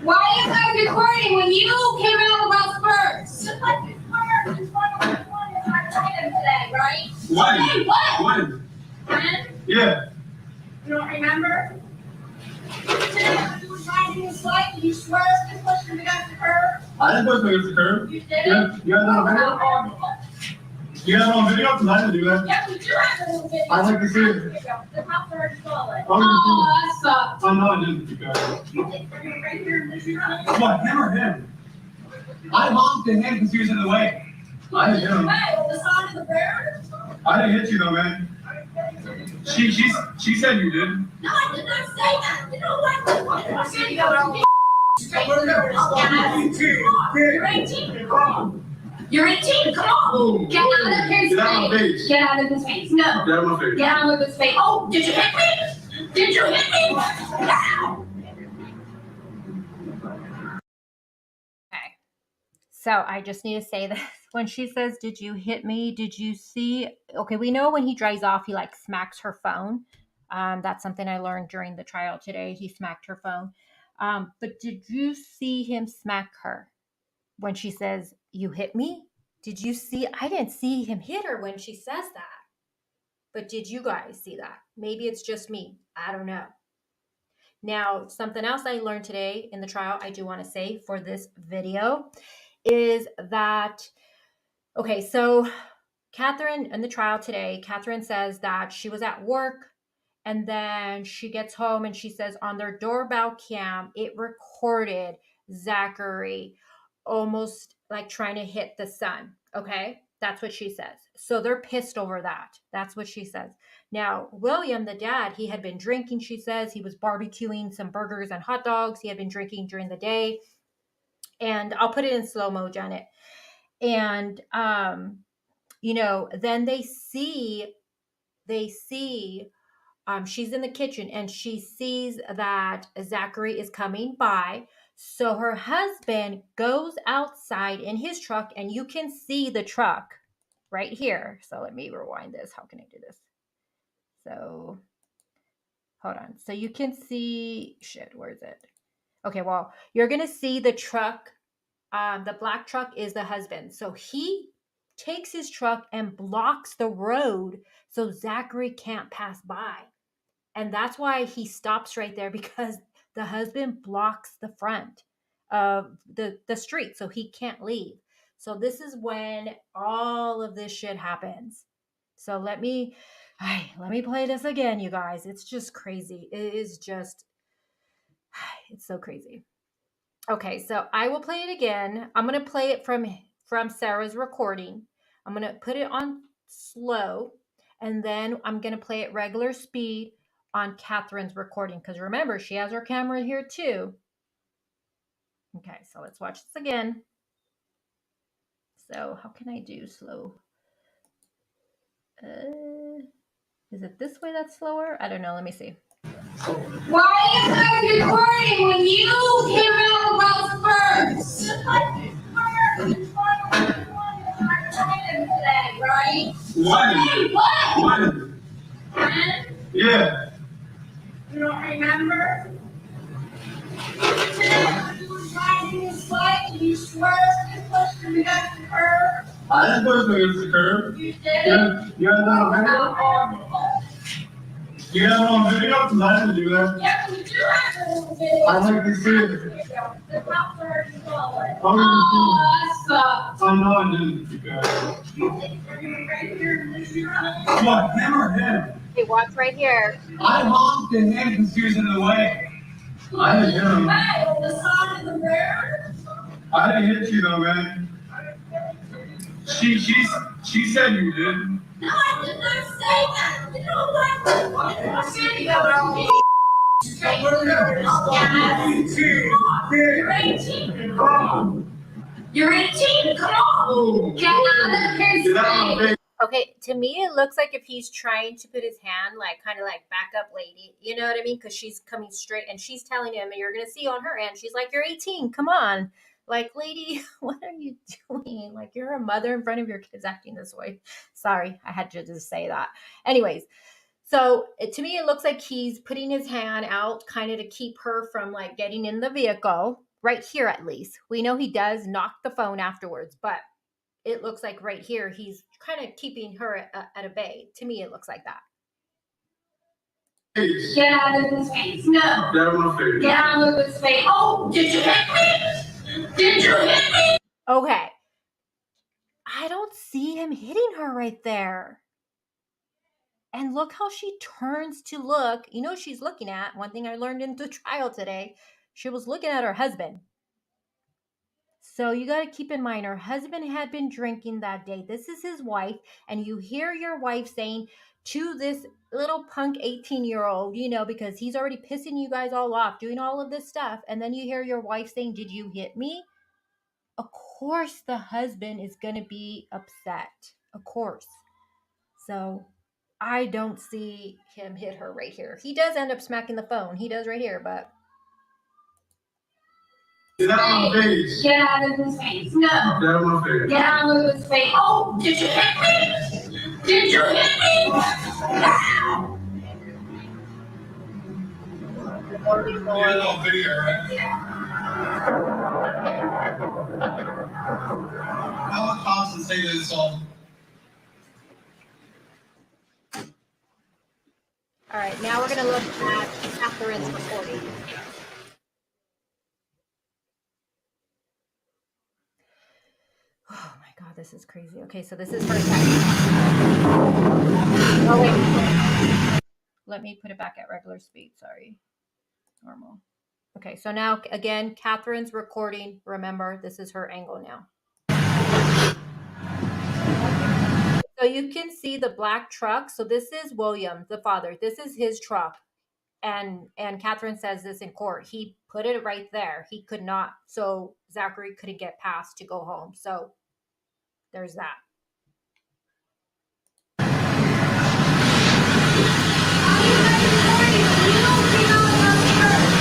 Why is I recording when you came out about first? Because it's first. It's one of the ones I tried him today, right? When? What? When? When? Yeah. You don't remember? Today when you were driving this light and you swear to push him against the curb? I didn't push against the curb. You did? Yeah. You got it on video? You got it on video? Because I didn't do that. Yeah, we do have a little video. I'd like to see it. The cops already saw it. Oh, that sucks. Oh, no, I didn't. You guys. Right here in this room. What? Him or him? I honked at him because he was in the way. I didn't hit him. Hey, on the side of the bear? I didn't hit you though, man. She said you did. No, I did not say that. You know what? I said you got You're 18. Come on. You're 18. Come on. Get out of his Get out of my face. face. Get out of his face. No. Get out of my face. Get out of his face. Oh, did you hit me? Did you hit me? Ow. Okay. So I just need to say this. When she says, did you hit me? Did you see? Okay, we know when he drives off, he like smacks her phone. That's something I learned during the trial today. He smacked her phone. But did you see him smack her when she says, you hit me? Did you see? I didn't see him hit her when she says that. But did you guys see that? Maybe it's just me. I don't know. Now, something else I learned today in the trial, I do want to say for this video, is that, okay, so Catherine, in the trial today, Catherine says that she was at work and then she gets home and she says on their doorbell cam, it recorded Zachary almost like trying to hit the son. Okay, that's what she says. So they're pissed over that. That's what she says. Now, William, the dad, he had been drinking, she says. He was barbecuing some burgers and hot dogs. He had been drinking during the day. And I'll put it in slow-mo, Janet. And, you know, then they see she's in the kitchen and she sees that Zachary is coming by. So her husband goes outside in his truck and you can see the truck right here. So let me rewind this. How can I do this? So hold on. So you can see, where is it? Okay, well, you're going to see the truck. The black truck is the husband. So he takes his truck and blocks the road so Zachary can't pass by. And that's why he stops right there, because the husband blocks the front of the street so he can't leave. So this is when all of this shit happens. So let me play this again, you guys. It's just crazy. It is just, it's so crazy. Okay, so I will play it again. I'm going to play it from Sarah's recording. I'm going to put it on slow, and then I'm going to play it regular speed on Catherine's recording, because remember, she has her camera here too. Okay, so let's watch this again. So how can I do slow? Is it this way that's slower? I don't know. Let me see. Why are you guys recording when you came out about Spurs? Today, right? What? What? What? Yeah. You don't remember? Today when you were riding his bike and you swerved and pushed him against the curb. I didn't push him against the curb. You did? Yeah. You got that on video? You got that on video? Because I didn't do that. Yeah, we do have it on video. I'd like to see it. The cops already saw it. How did you do it? That sucks. I know I didn't. You guys. What? Him or him? Okay, watch right here. I honked at him because he was in the way. I didn't hit him. Hey, on the side of the road. I didn't hit you though, man. She said you did. No, I did not say that. You know what? I said you have You're 18. You're 18. Come on. Get out of his Is that on face. video? Okay, to me, it looks like if he's trying to put his hand, like, kind of like, back up, lady. You know what I mean? Because she's coming straight, and she's telling him, and you're going to see on her end, she's like, you're 18, come on. Like, lady, what are you doing? Like, you're a mother in front of your kids acting this way. Sorry, I had to just say that. Anyways, so to me, it looks like he's putting his hand out kind of to keep her from, like, getting in the vehicle. Right here, at least. We know he does knock the phone afterwards, but it looks like right here, he's kind of keeping her at a bay. To me, it looks like that. Get out of his face. No. Get out of my face. Get out of his face. Oh, did you hit me? Did you hit me? Okay. I don't see him hitting her right there. And look how she turns to look. You know what she's looking at? One thing I learned in the trial today, she was looking at her husband. So you got to keep in mind, her husband had been drinking that day. This is his wife. And you hear your wife saying to this little punk 18-year-old, you know, because he's already pissing you guys all off, doing all of this stuff. And then you hear your wife saying, did you hit me? Of course the husband is going to be upset. Of course. So I don't see him hit her right here. He does end up smacking the phone. He does right here, but... Get out of my face. Get out of his face. No. Get out of my face. Get out of his face. Oh, did you hit me? Did you hit me? Ow. You got it on video, right? How the cops would say this all. All right, now we're going to look at Catherine's recording. Oh my God, this is crazy. Okay, so this is her text. Oh, wait. Let me put it back at regular speed. Sorry. Normal. Okay, so now, again, Catherine's recording. Remember, this is her angle now. So you can see the black truck. So this is William, the father. This is his truck. And Catherine says this in court. He put it right there. He could not. So Zachary couldn't get past to go home. So there's that.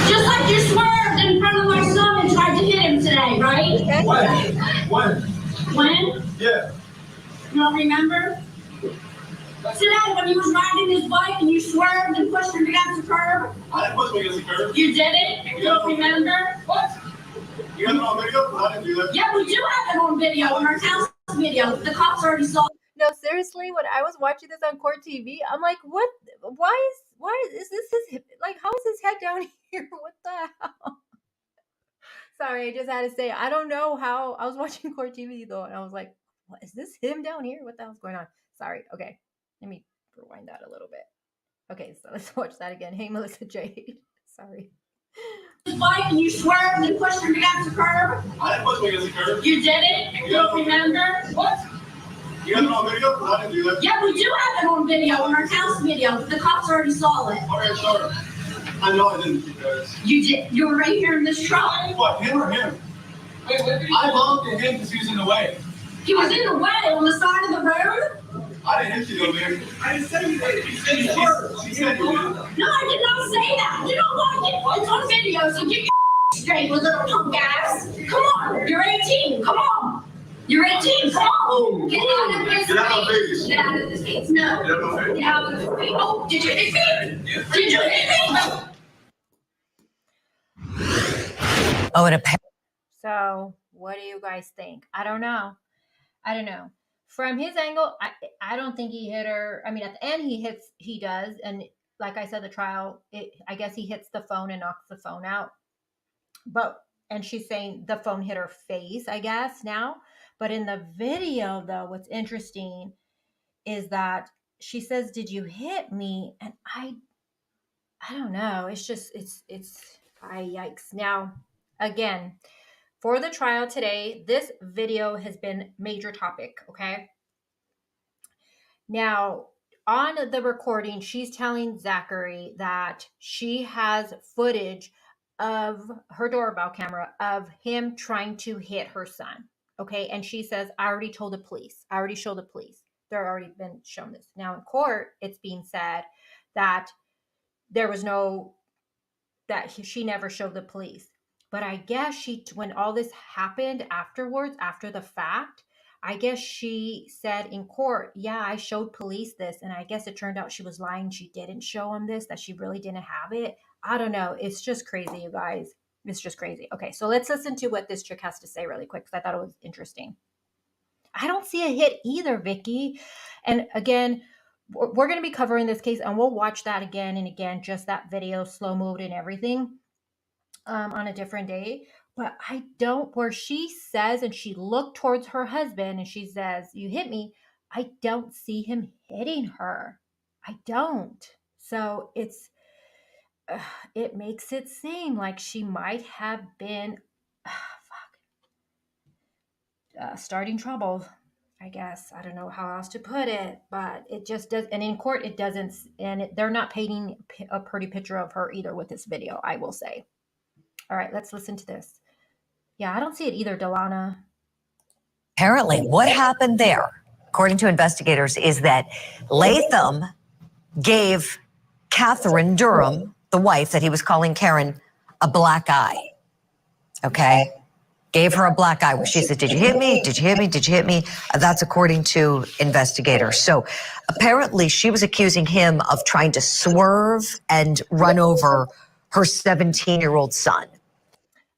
Just like you swerved in front of my son and tried to hit him today, right? When? Yeah. You don't remember? Today, when he was riding his bike and you swerved and pushed him against the curb. I didn't push him against the curb. You did it? You don't remember? What? You have it on video? I didn't do that. Yeah, we do have it on video, on our house video. The cops already saw it. No, seriously, when I was watching this on court TV, I'm like, what? Why is this his, like, how is his head down here? What the hell? Sorry, I just had to say, I don't know how. I was watching court TV though, and I was like, what, is this him down here? What the hell's going on? Sorry. Okay, let me rewind that a little bit. Okay, so let's watch that again. Hey, Melissa Jade. Sorry. His bike and you swerved and pushed him against the curb. I didn't push him against the curb. You did it? You don't remember? What? You have it on video? I didn't do that. Yeah, we do have it on video, on our house video. The cops already saw it. Okay, sorry. I know I didn't, you guys. You did. You were right here in this truck. What, him or him? I honked at him because he was in the way. He was in the way on the side of the road. I didn't hit you, though, man. I didn't say you did. She said you did. She said you did. No, I did not say that. You know what? It's on video, so get your straight, you little punk ass. Come on, you're 18. Come on. You're 18. Come on. Get out of this. Get out of Vegas. Get out of this case. No. Get out of Vegas. Get out of this case. Oh, did you hit me? Did you hit me? Oh, and a So, what do you guys think? I don't know. From his angle, I don't think he hit her. I mean, at the end, he does. And like I said, the trial, I guess he hits the phone and knocks the phone out. And she's saying the phone hit her face, I guess, now. But in the video, though, what's interesting is that she says, "Did you hit me?" And I don't know. It's just, yikes. Now, again, for the trial today, this video has been major topic, okay? Now, on the recording, she's telling Zachary that she has footage of her doorbell camera of him trying to hit her son, okay? And she says, I already told the police. I already showed the police. They're already been shown this. Now, in court, it's being said that there was she never showed the police. But I guess when all this happened afterwards, after the fact, I guess she said in court, yeah, I showed police this. And I guess it turned out she was lying. She didn't show them this, that she really didn't have it. I don't know. It's just crazy, you guys. It's just crazy. Okay, so let's listen to what this chick has to say really quick, because I thought it was interesting. I don't see a hit either, Vicky. And again, we're going to be covering this case, and we'll watch that again and again, just that video, slow moved and everything, on a different day. But I don't, where she says, and she looked towards her husband and she says, you hit me, I don't see him hitting her. I don't. So it makes it seem like she might have been starting trouble, I guess. I don't know how else to put it, but it just does. And in court, it doesn't, and they're not painting a pretty picture of her either with this video, I will say. All right, let's listen to this. Yeah, I don't see it either, Delana. Apparently, what happened there, according to investigators, is that Latham gave Catherine Durham, the wife that he was calling Karen, a black eye. Okay? Gave her a black eye where she said, did you hit me? Did you hit me? Did you hit me? That's according to investigators. So apparently she was accusing him of trying to swerve and run over her 17-year-old son.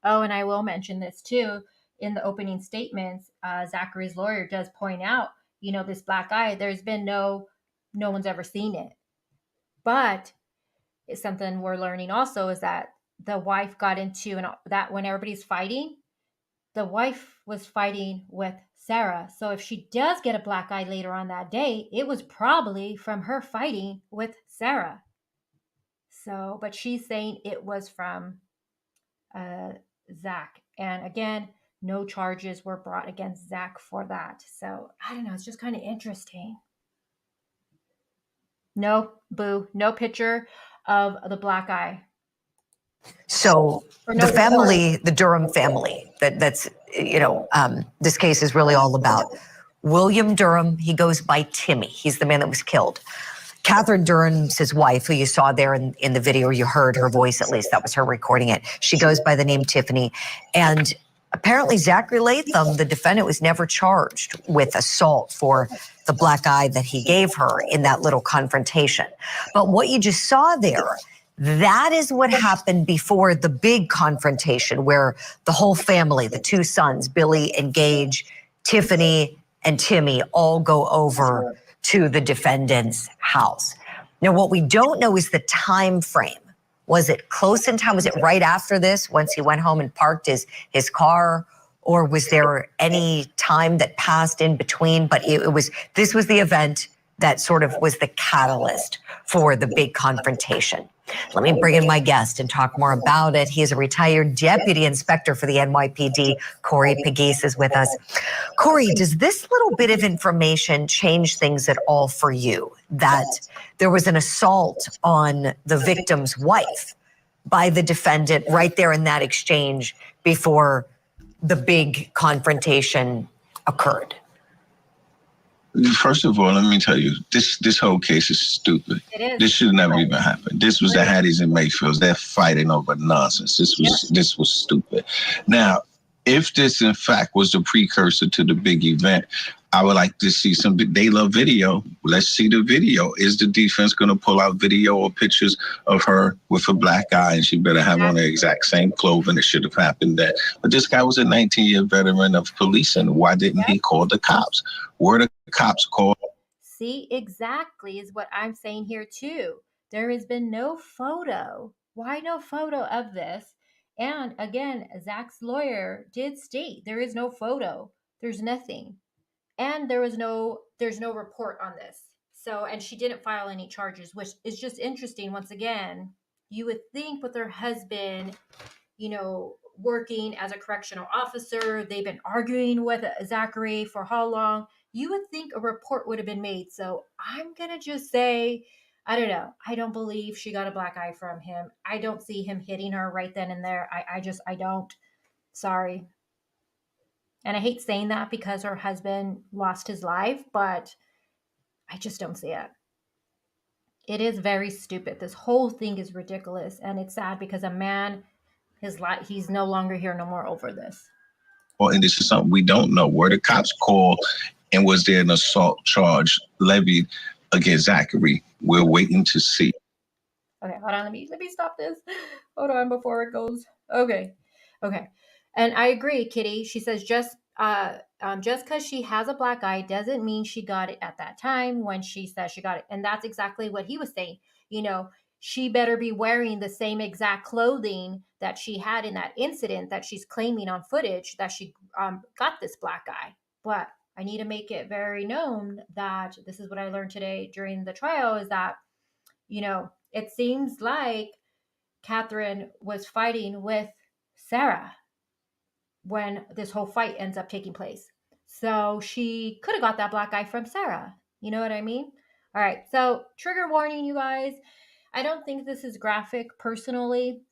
Oh, and I will mention this too. In the opening statements, Zachary's lawyer does point out, this black eye, there's been no one's ever seen it. But it's something we're learning also is that the wife got into, and that when everybody's fighting, the wife was fighting with Sarah. So if she does get a black eye later on that day, it was probably from her fighting with Sarah. So, but she's saying it was from Zach. And again, no charges were brought against Zach for that. So I don't know. It's just kind of interesting. No, boo, no picture of the black eye. So the family, the Durham family, that's this case is really all about. William Durham, he goes by Timmy. He's the man that was killed. Catherine Durham's his wife, who you saw there in the video, you heard her voice, at least that was her recording it. She goes by the name Tiffany. And apparently Zachary Latham, the defendant, was never charged with assault for the black eye that he gave her in that little confrontation. But what you just saw there, that is what happened before the big confrontation where the whole family, the two sons, Billy and Gage, Tiffany and Timmy, all go over to the defendant's house. Now, what we don't know is the time frame. Was it close in time? Was it right after this, once he went home and parked his car? Or was there any time that passed in between? But this was the event that sort of was the catalyst for the big confrontation. Let me bring in my guest and talk more about it. He is a retired deputy inspector for the NYPD. Corey Pegues is with us. Corey, does this little bit of information change things at all for you? That there was an assault on the victim's wife by the defendant right there in that exchange before the big confrontation occurred? First of all, let me tell you, this whole case is stupid. It is. This should never even happen. This was the Hatties and Mayfields. They're fighting over nonsense. This was stupid. Now, if this in fact was the precursor to the big event, I would like to see some. They love video. Let's see the video. Is the defense going to pull out video or pictures of her with a black eye, and she better have on the exact same clothing? It should have happened that. But this guy was a 19-year veteran of policing. Why didn't he call the cops? Were the cops called? See, exactly is what I'm saying here too. There has been no photo. Why no photo of this? And again, Zach's lawyer did state there is no photo. There's nothing. And there's no report on this. So, and she didn't file any charges, which is just interesting. Once again, you would think with her husband, working as a correctional officer, they've been arguing with Zachary for how long? You would think a report would have been made. So I'm going to just say, I don't know. I don't believe she got a black eye from him. I don't see him hitting her right then and there. I don't. Sorry. And I hate saying that because her husband lost his life, but I just don't see it. It is very stupid. This whole thing is ridiculous. And it's sad because a man, he's no longer here no more over this. Well, and this is something we don't know. Were the cops called, and was there an assault charge levied against Zachary? We're waiting to see. Okay, hold on. Let me stop this. Hold on before it goes. Okay. And I agree, Kitty. She says just because she has a black eye doesn't mean she got it at that time when she says she got it. And that's exactly what he was saying. She better be wearing the same exact clothing that she had in that incident that she's claiming on footage that she got this black eye. But I need to make it very known that this is what I learned today during the trial is that, it seems like Catherine was fighting with Sarah when this whole fight ends up taking place. So she could have got that black eye from Sarah. You know what I mean? All right. So trigger warning, you guys. I don't think this is graphic personally.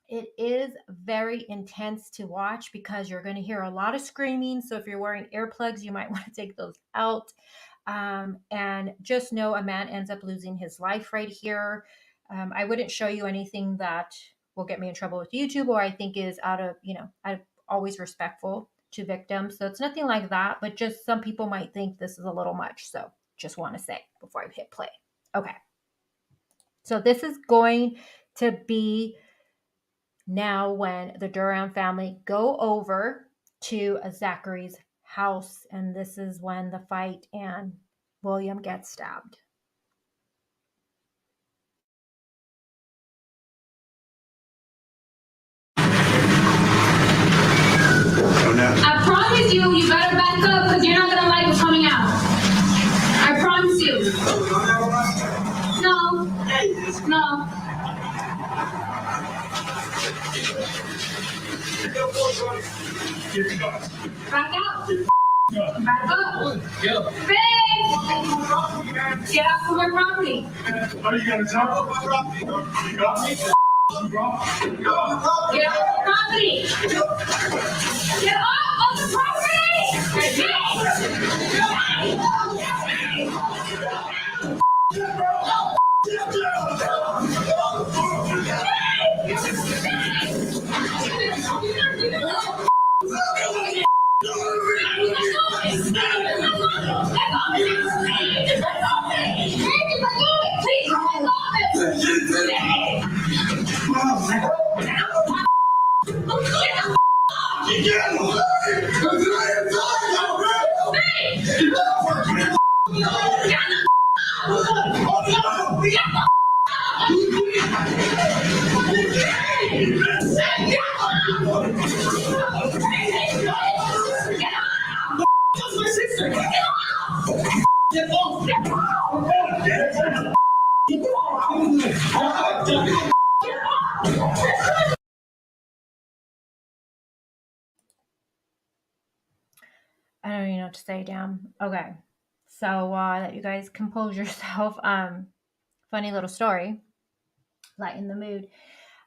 It is very intense to watch because you're going to hear a lot of screaming. So if you're wearing earplugs, you might want to take those out. And just know a man ends up losing his life right here. I wouldn't show you anything that will get me in trouble with YouTube or I think is I'm always respectful to victims. So it's nothing like that, but just some people might think this is a little much. So just want to say before I hit play. Okay. So this is going to be now when the Durham family go over to Zachary's house. And this is when the fight and William gets stabbed. I promise you better back up because you're not gonna like what's coming out. I promise you. No. Back out. Back up. Big. Get off of my property. Are you gonna jump on my property? You got me? Get off the property! Get off of the property! I don't even know what to say, damn. Okay. So that you guys compose yourself. Funny little story. Lighten the mood.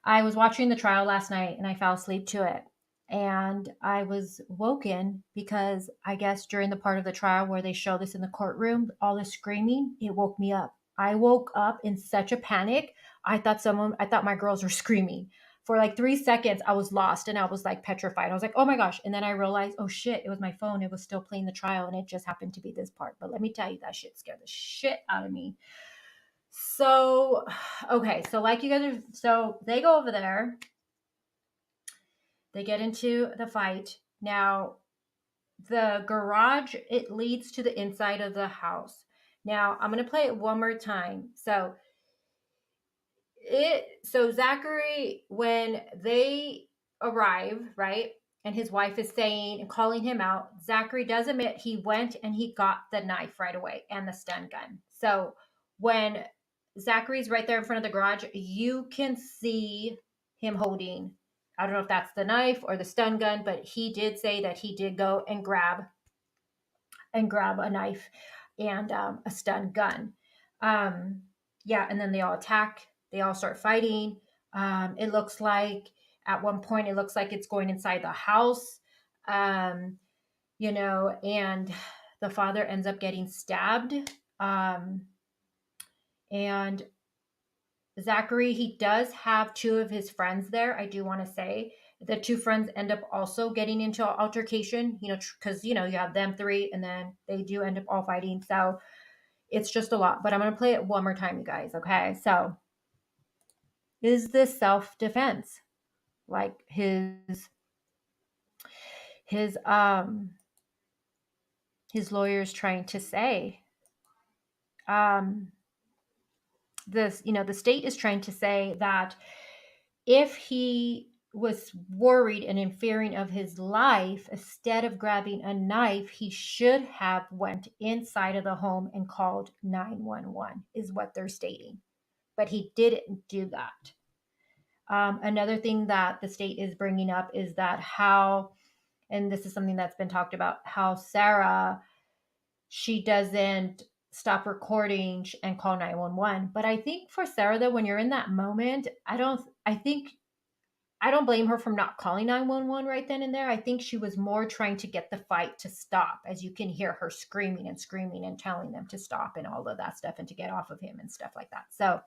I was watching the trial last night and I fell asleep to it. And I was woken because I guess during the part of the trial where they show this in the courtroom, all this screaming, it woke me up. I woke up in such a panic. I thought my girls were screaming. For like 3 seconds, I was lost and I was like petrified. I was like, oh my gosh. And then I realized, oh shit, it was my phone. It was still playing the trial and it just happened to be this part. But let me tell you, that shit scared the shit out of me. So, okay. So like you guys are, so they go over there. They get into the fight. Now, the garage, it leads to the inside of the house. Now, I'm going to play it one more time. So Zachary, when they arrive, right, and his wife is saying and calling him out, Zachary does admit he went and he got the knife right away and the stun gun. So when Zachary's right there in front of the garage, you can see him holding, I don't know if that's the knife or the stun gun, but he did say that he did go and grab a knife and a stun gun. Yeah, and then they all attack. They all start fighting. It looks like at one point it looks like it's going inside the house, and the father ends up getting stabbed. And Zachary, he does have 2 of his friends there. I do want to say the 2 friends end up also getting into an altercation, because, you have them 3 and then they do end up all fighting. So it's just a lot, but I'm going to play it one more time, you guys. Okay. So is this self-defense? Like his lawyer's trying to say, the state is trying to say that if he was worried and in fearing of his life, instead of grabbing a knife, he should have went inside of the home and called 911, is what they're stating. But he didn't do that. Another thing that the state is bringing up is that how, and this is something that's been talked about, how Sarah, she doesn't stop recording and call 911. But I think for Sarah, though, when you're in that moment, I don't blame her for not calling 911 right then and there. I think she was more trying to get the fight to stop, as you can hear her screaming and telling them to stop and all of that stuff and to get off of him and stuff like that. So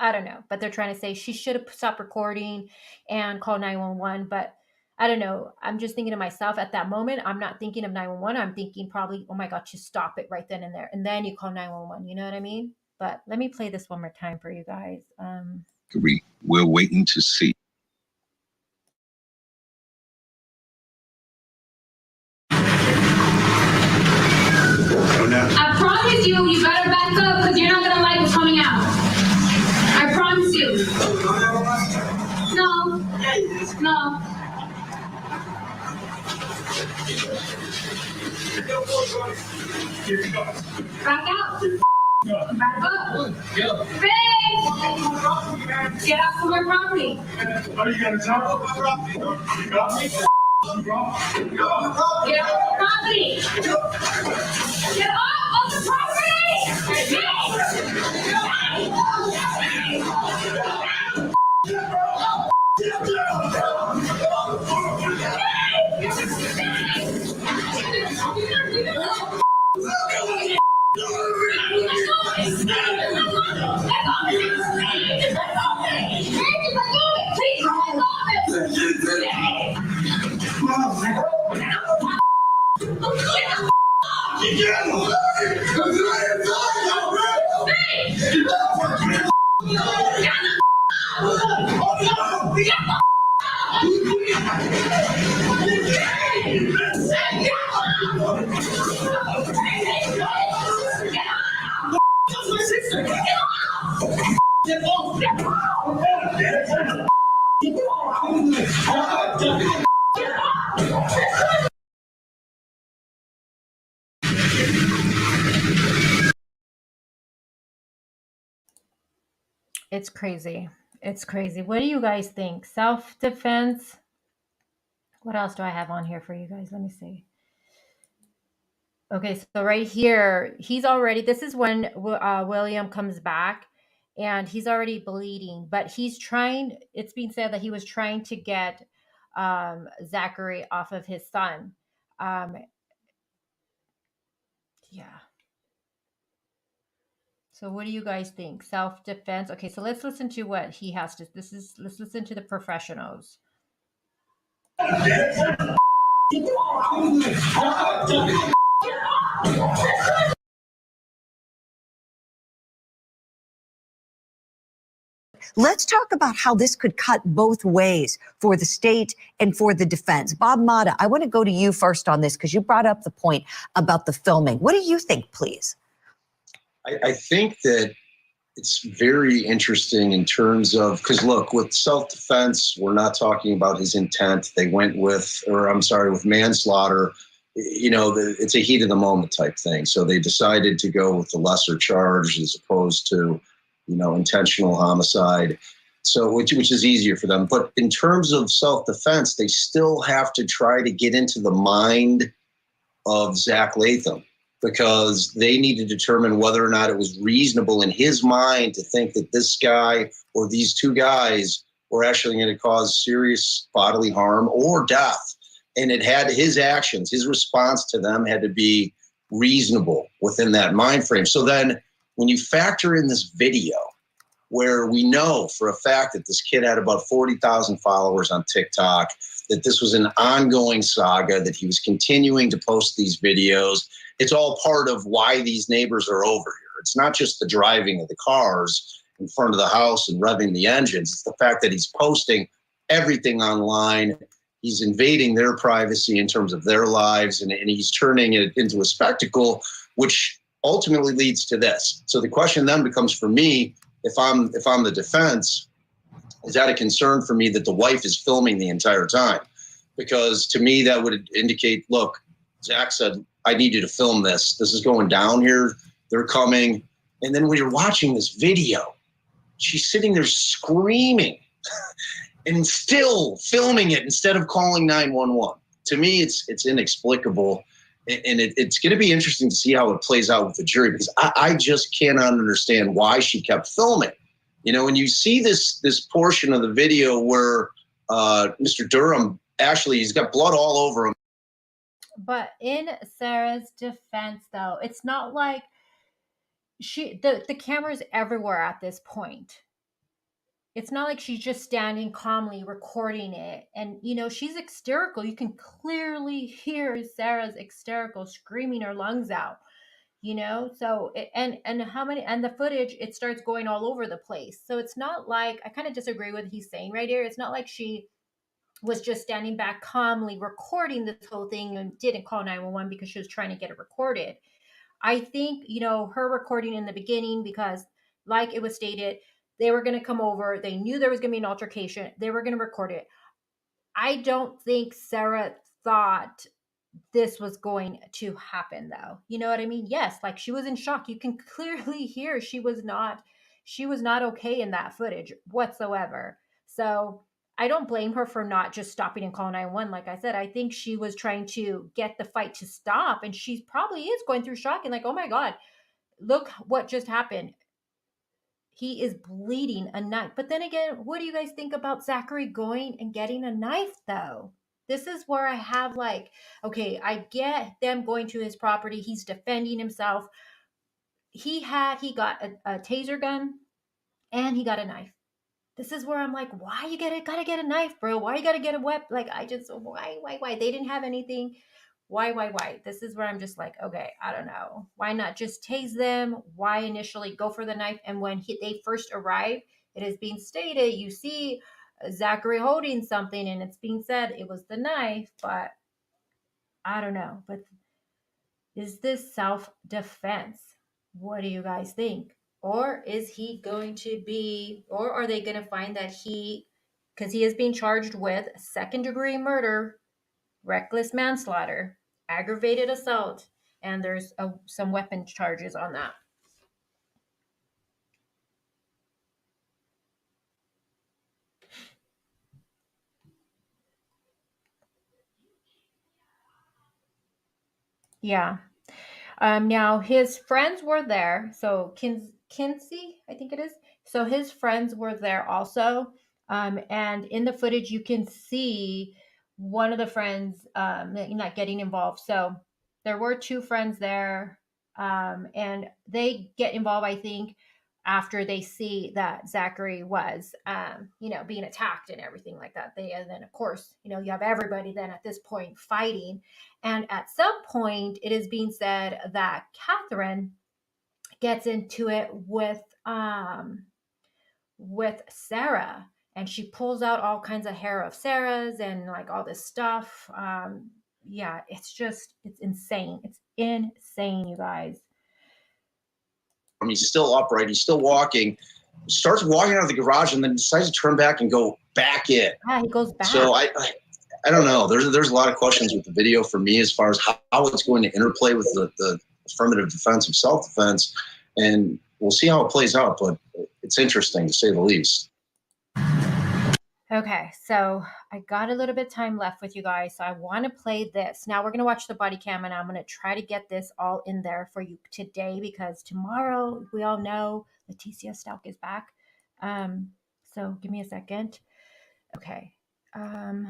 I don't know, but they're trying to say she should have stopped recording and called 911. But I don't know. I'm just thinking to myself at that moment, I'm not thinking of 911. I'm thinking probably, oh my God, just stop it right then and there. And then you call 911. You know what I mean? But let me play this one more time for you guys. We're waiting to see. I promise you better back up because you're not gonna like what's coming out. I promise you. No. Back out. Back up. Babe! Get out from my property. Are you gonna jump on my property? You got me? Get off the property! Get off of the property! It's crazy. It's crazy. What do you guys think? Self-defense? What else do I have on here for you guys? Let me see. Okay, so right here, this is when William comes back and he's already bleeding, but it's being said that he was trying to get Zachary off of his son. Yeah. So what do you guys think? Self-defense. Okay, so let's listen to what he has to. Let's listen to the professionals. Let's talk about how this could cut both ways for the state and for the defense. Bob Mata, I want to go to you first on this because you brought up the point about the filming. What do you think, please? I think that it's very interesting in terms of, because look, with self-defense, we're not talking about his intent. They went with, with manslaughter. It's a heat of the moment type thing. So they decided to go with the lesser charge as opposed to, intentional homicide. So which is easier for them. But in terms of self-defense, they still have to try to get into the mind of Zach Latham, because they need to determine whether or not it was reasonable in his mind to think that this guy or these two guys were actually going to cause serious bodily harm or death. And it had his actions, his response to them had to be reasonable within that mind frame. So then when you factor in this video where we know for a fact that this kid had about 40,000 followers on TikTok, that this was an ongoing saga, that he was continuing to post these videos. It's all part of why these neighbors are over here. It's not just the driving of the cars in front of the house and revving the engines. It's the fact that he's posting everything online. He's invading their privacy in terms of their lives, and he's turning it into a spectacle, which ultimately leads to this. So the question then becomes for me, if I'm the defense, is that a concern for me that the wife is filming the entire time? Because to me, that would indicate, look, Zach said, I need you to film this. This is going down here. They're coming. And then when you're watching this video, she's sitting there screaming and still filming it instead of calling 911. To me, it's inexplicable. And it's going to be interesting to see how it plays out with the jury, because I just cannot understand why she kept filming. When you see this portion of the video where Mr. Durham, actually, he's got blood all over him. But in Sarah's defense, though, it's not like the camera's everywhere at this point. It's not like she's just standing calmly recording it. And, she's hysterical. You can clearly hear Sarah's hysterical, screaming her lungs out, So, and how many, and the footage, it starts going all over the place. So it's not like, I kind of disagree with what he's saying right here. It's not like she was just standing back calmly recording this whole thing and didn't call 911 because she was trying to get it recorded. I think, her recording in the beginning, because like it was stated, they were going to come over. They knew there was going to be an altercation. They were going to record it. I don't think Sarah thought this was going to happen, though. You know what I mean? Yes, like she was in shock. You can clearly hear she was not okay in that footage whatsoever. So I don't blame her for not just stopping and calling 911. Like I said, I think she was trying to get the fight to stop, and she probably is going through shock and like, oh my God, look what just happened. He is bleeding a knife. But then again, what do you guys think about Zachary going and getting a knife, though? This is where I have like, okay, I get them going to his property. He's defending himself. He got a taser gun and he got a knife. This is where I'm like, why you gotta get a knife, bro? Why you gotta get a weapon? Like, why? They didn't have anything. Why? This is where I'm just like, okay, I don't know. Why not just tase them? Why initially go for the knife? And when they first arrive, it is being stated, you see Zachary holding something and it's being said it was the knife, but I don't know. But is this self-defense? What do you guys think? Or is he going to be, or are they going to find that because he is being charged with second-degree murder, reckless manslaughter, aggravated assault, and there's some weapon charges on that. Yeah. Now his friends were there. So Kinsey, I think it is. So his friends were there also. And in the footage, you can see one of the friends not getting involved. So there were two friends there, and they get involved, I think, after they see that Zachary was, being attacked and everything like that. And then, of course, you have everybody then at this point fighting. And at some point, it is being said that Catherine gets into it with Sarah, and she pulls out all kinds of hair of Sarah's and like all this stuff. Yeah, it's insane. It's insane, you guys. He's still upright. He's still walking. Starts walking out of the garage and then decides to turn back and go back in. Yeah, he goes back. So I don't know. There's a lot of questions with the video for me as far as how it's going to interplay with the affirmative defense of self-defense, and we'll see how it plays out. But it's interesting to say the least. Okay, so I got a little bit of time left with you guys, so I want to play this. Now we're going to watch the body cam, and I'm going to try to get this all in there for you today, because tomorrow, we all know, Leticia Stalk is back. So give me a second. Okay. All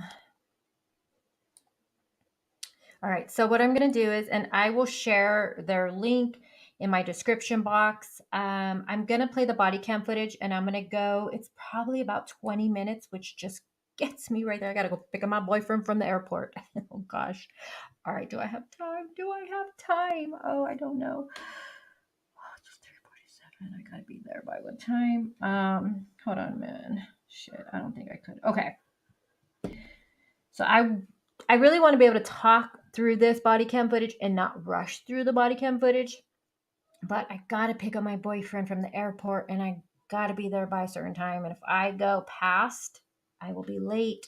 right, so what I'm going to do is, and I will share their link in my description box. I'm going to play the body cam footage, and I'm going to go, it's probably about 20 minutes, which just gets me right there. I got to go pick up my boyfriend from the airport. Oh, gosh. All right, do I have time? Oh, I don't know. Oh, it's 3:47. I got to be there by what time? Hold on a minute. Shit, I don't think I could. Okay. So I really want to be able to talk through this body cam footage and not rush through the body cam footage. But I got to pick up my boyfriend from the airport, and I got to be there by a certain time. And if I go past, I will be late.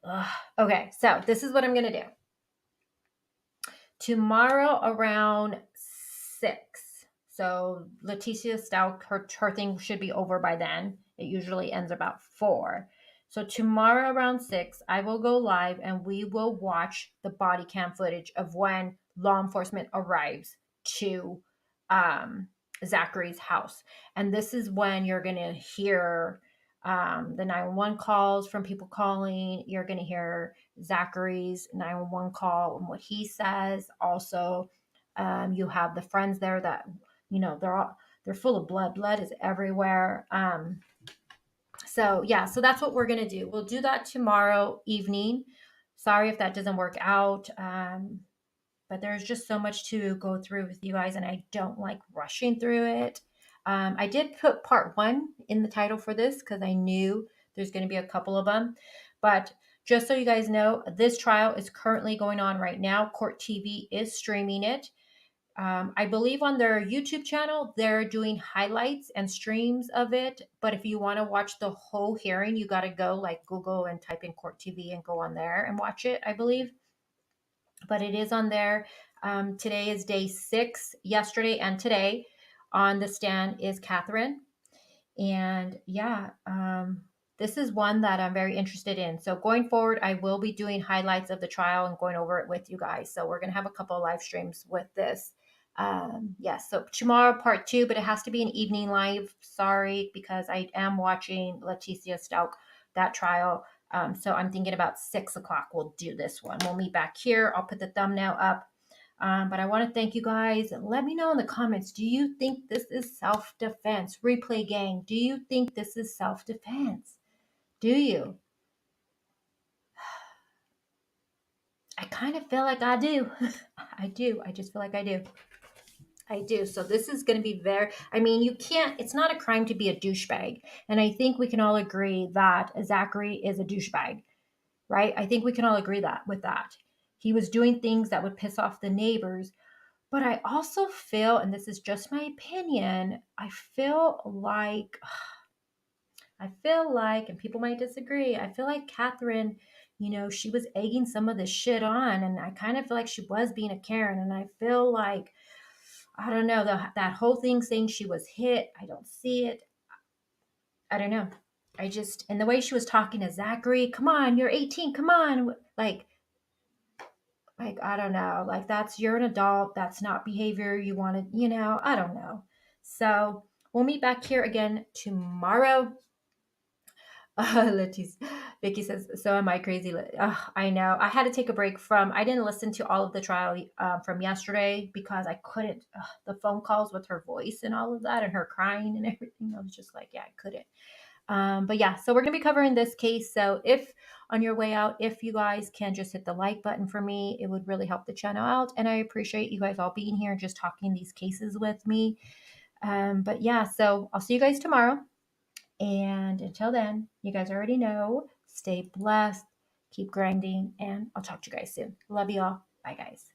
Ugh. Okay, so this is what I'm going to do. Tomorrow around 6. So Leticia Stout, her thing should be over by then. It usually ends about 4. So tomorrow around 6, I will go live and we will watch the body cam footage of when law enforcement arrives to Zachary's house. And this is when you're going to hear the 911 calls from people calling. You're going to hear Zachary's 911 call and what he says. Also, you have the friends there that, they're full of blood. Blood is everywhere. So that's what we're going to do. We'll do that tomorrow evening. Sorry if that doesn't work out. But there's just so much to go through with you guys, and I don't like rushing through it. I did put part 1 in the title for this because I knew there's going to be a couple of them. But just so you guys know, this trial is currently going on right now. Court TV is streaming it. I believe on their YouTube channel, they're doing highlights and streams of it. But if you want to watch the whole hearing, you got to go like Google and type in Court TV and go on there and watch it, I believe. But it is on there. Today is day 6. Yesterday and today on the stand is Catherine. And this is one that I'm very interested in. So going forward, I will be doing highlights of the trial and going over it with you guys. So we're going to have a couple of live streams with this. So tomorrow part 2, but it has to be an evening live. Sorry, because I am watching Leticia Stalk, that trial. So I'm thinking about 6 o'clock we'll do this one. We'll meet back here. I'll put the thumbnail up. But I want to thank you guys. Let me know in the comments. Do you think this is self-defense? Replay gang, do you think this is self-defense? Do you? I kind of feel like I do. I do. I just feel like I do. I do. So this is going to be it's not a crime to be a douchebag. And I think we can all agree that Zachary is a douchebag, right? I think we can all agree with that. He was doing things that would piss off the neighbors. But I also feel, and this is just my opinion, I feel like, and people might disagree, I feel like Catherine, she was egging some of this shit on, and I kind of feel like she was being a Karen, and I feel like, I don't know, that whole thing saying she was hit, I don't see it. I don't know. And the way she was talking to Zachary, come on, you're 18, come on, like, I don't know, like you're an adult. That's not behavior you want to, I don't know. So we'll meet back here again tomorrow. Vicky says, so am I crazy? I know. I had to take a break I didn't listen to all of the trial from yesterday because I couldn't. The phone calls with her voice and all of that and her crying and everything. I was just like, yeah, I couldn't. But yeah, so we're going to be covering this case. So if on your way out, if you guys can just hit the like button for me, it would really help the channel out. And I appreciate you guys all being here and just talking these cases with me. But yeah, so I'll see you guys tomorrow. And until then, you guys already know, stay blessed, keep grinding, and I'll talk to you guys soon. Love you all. Bye, guys.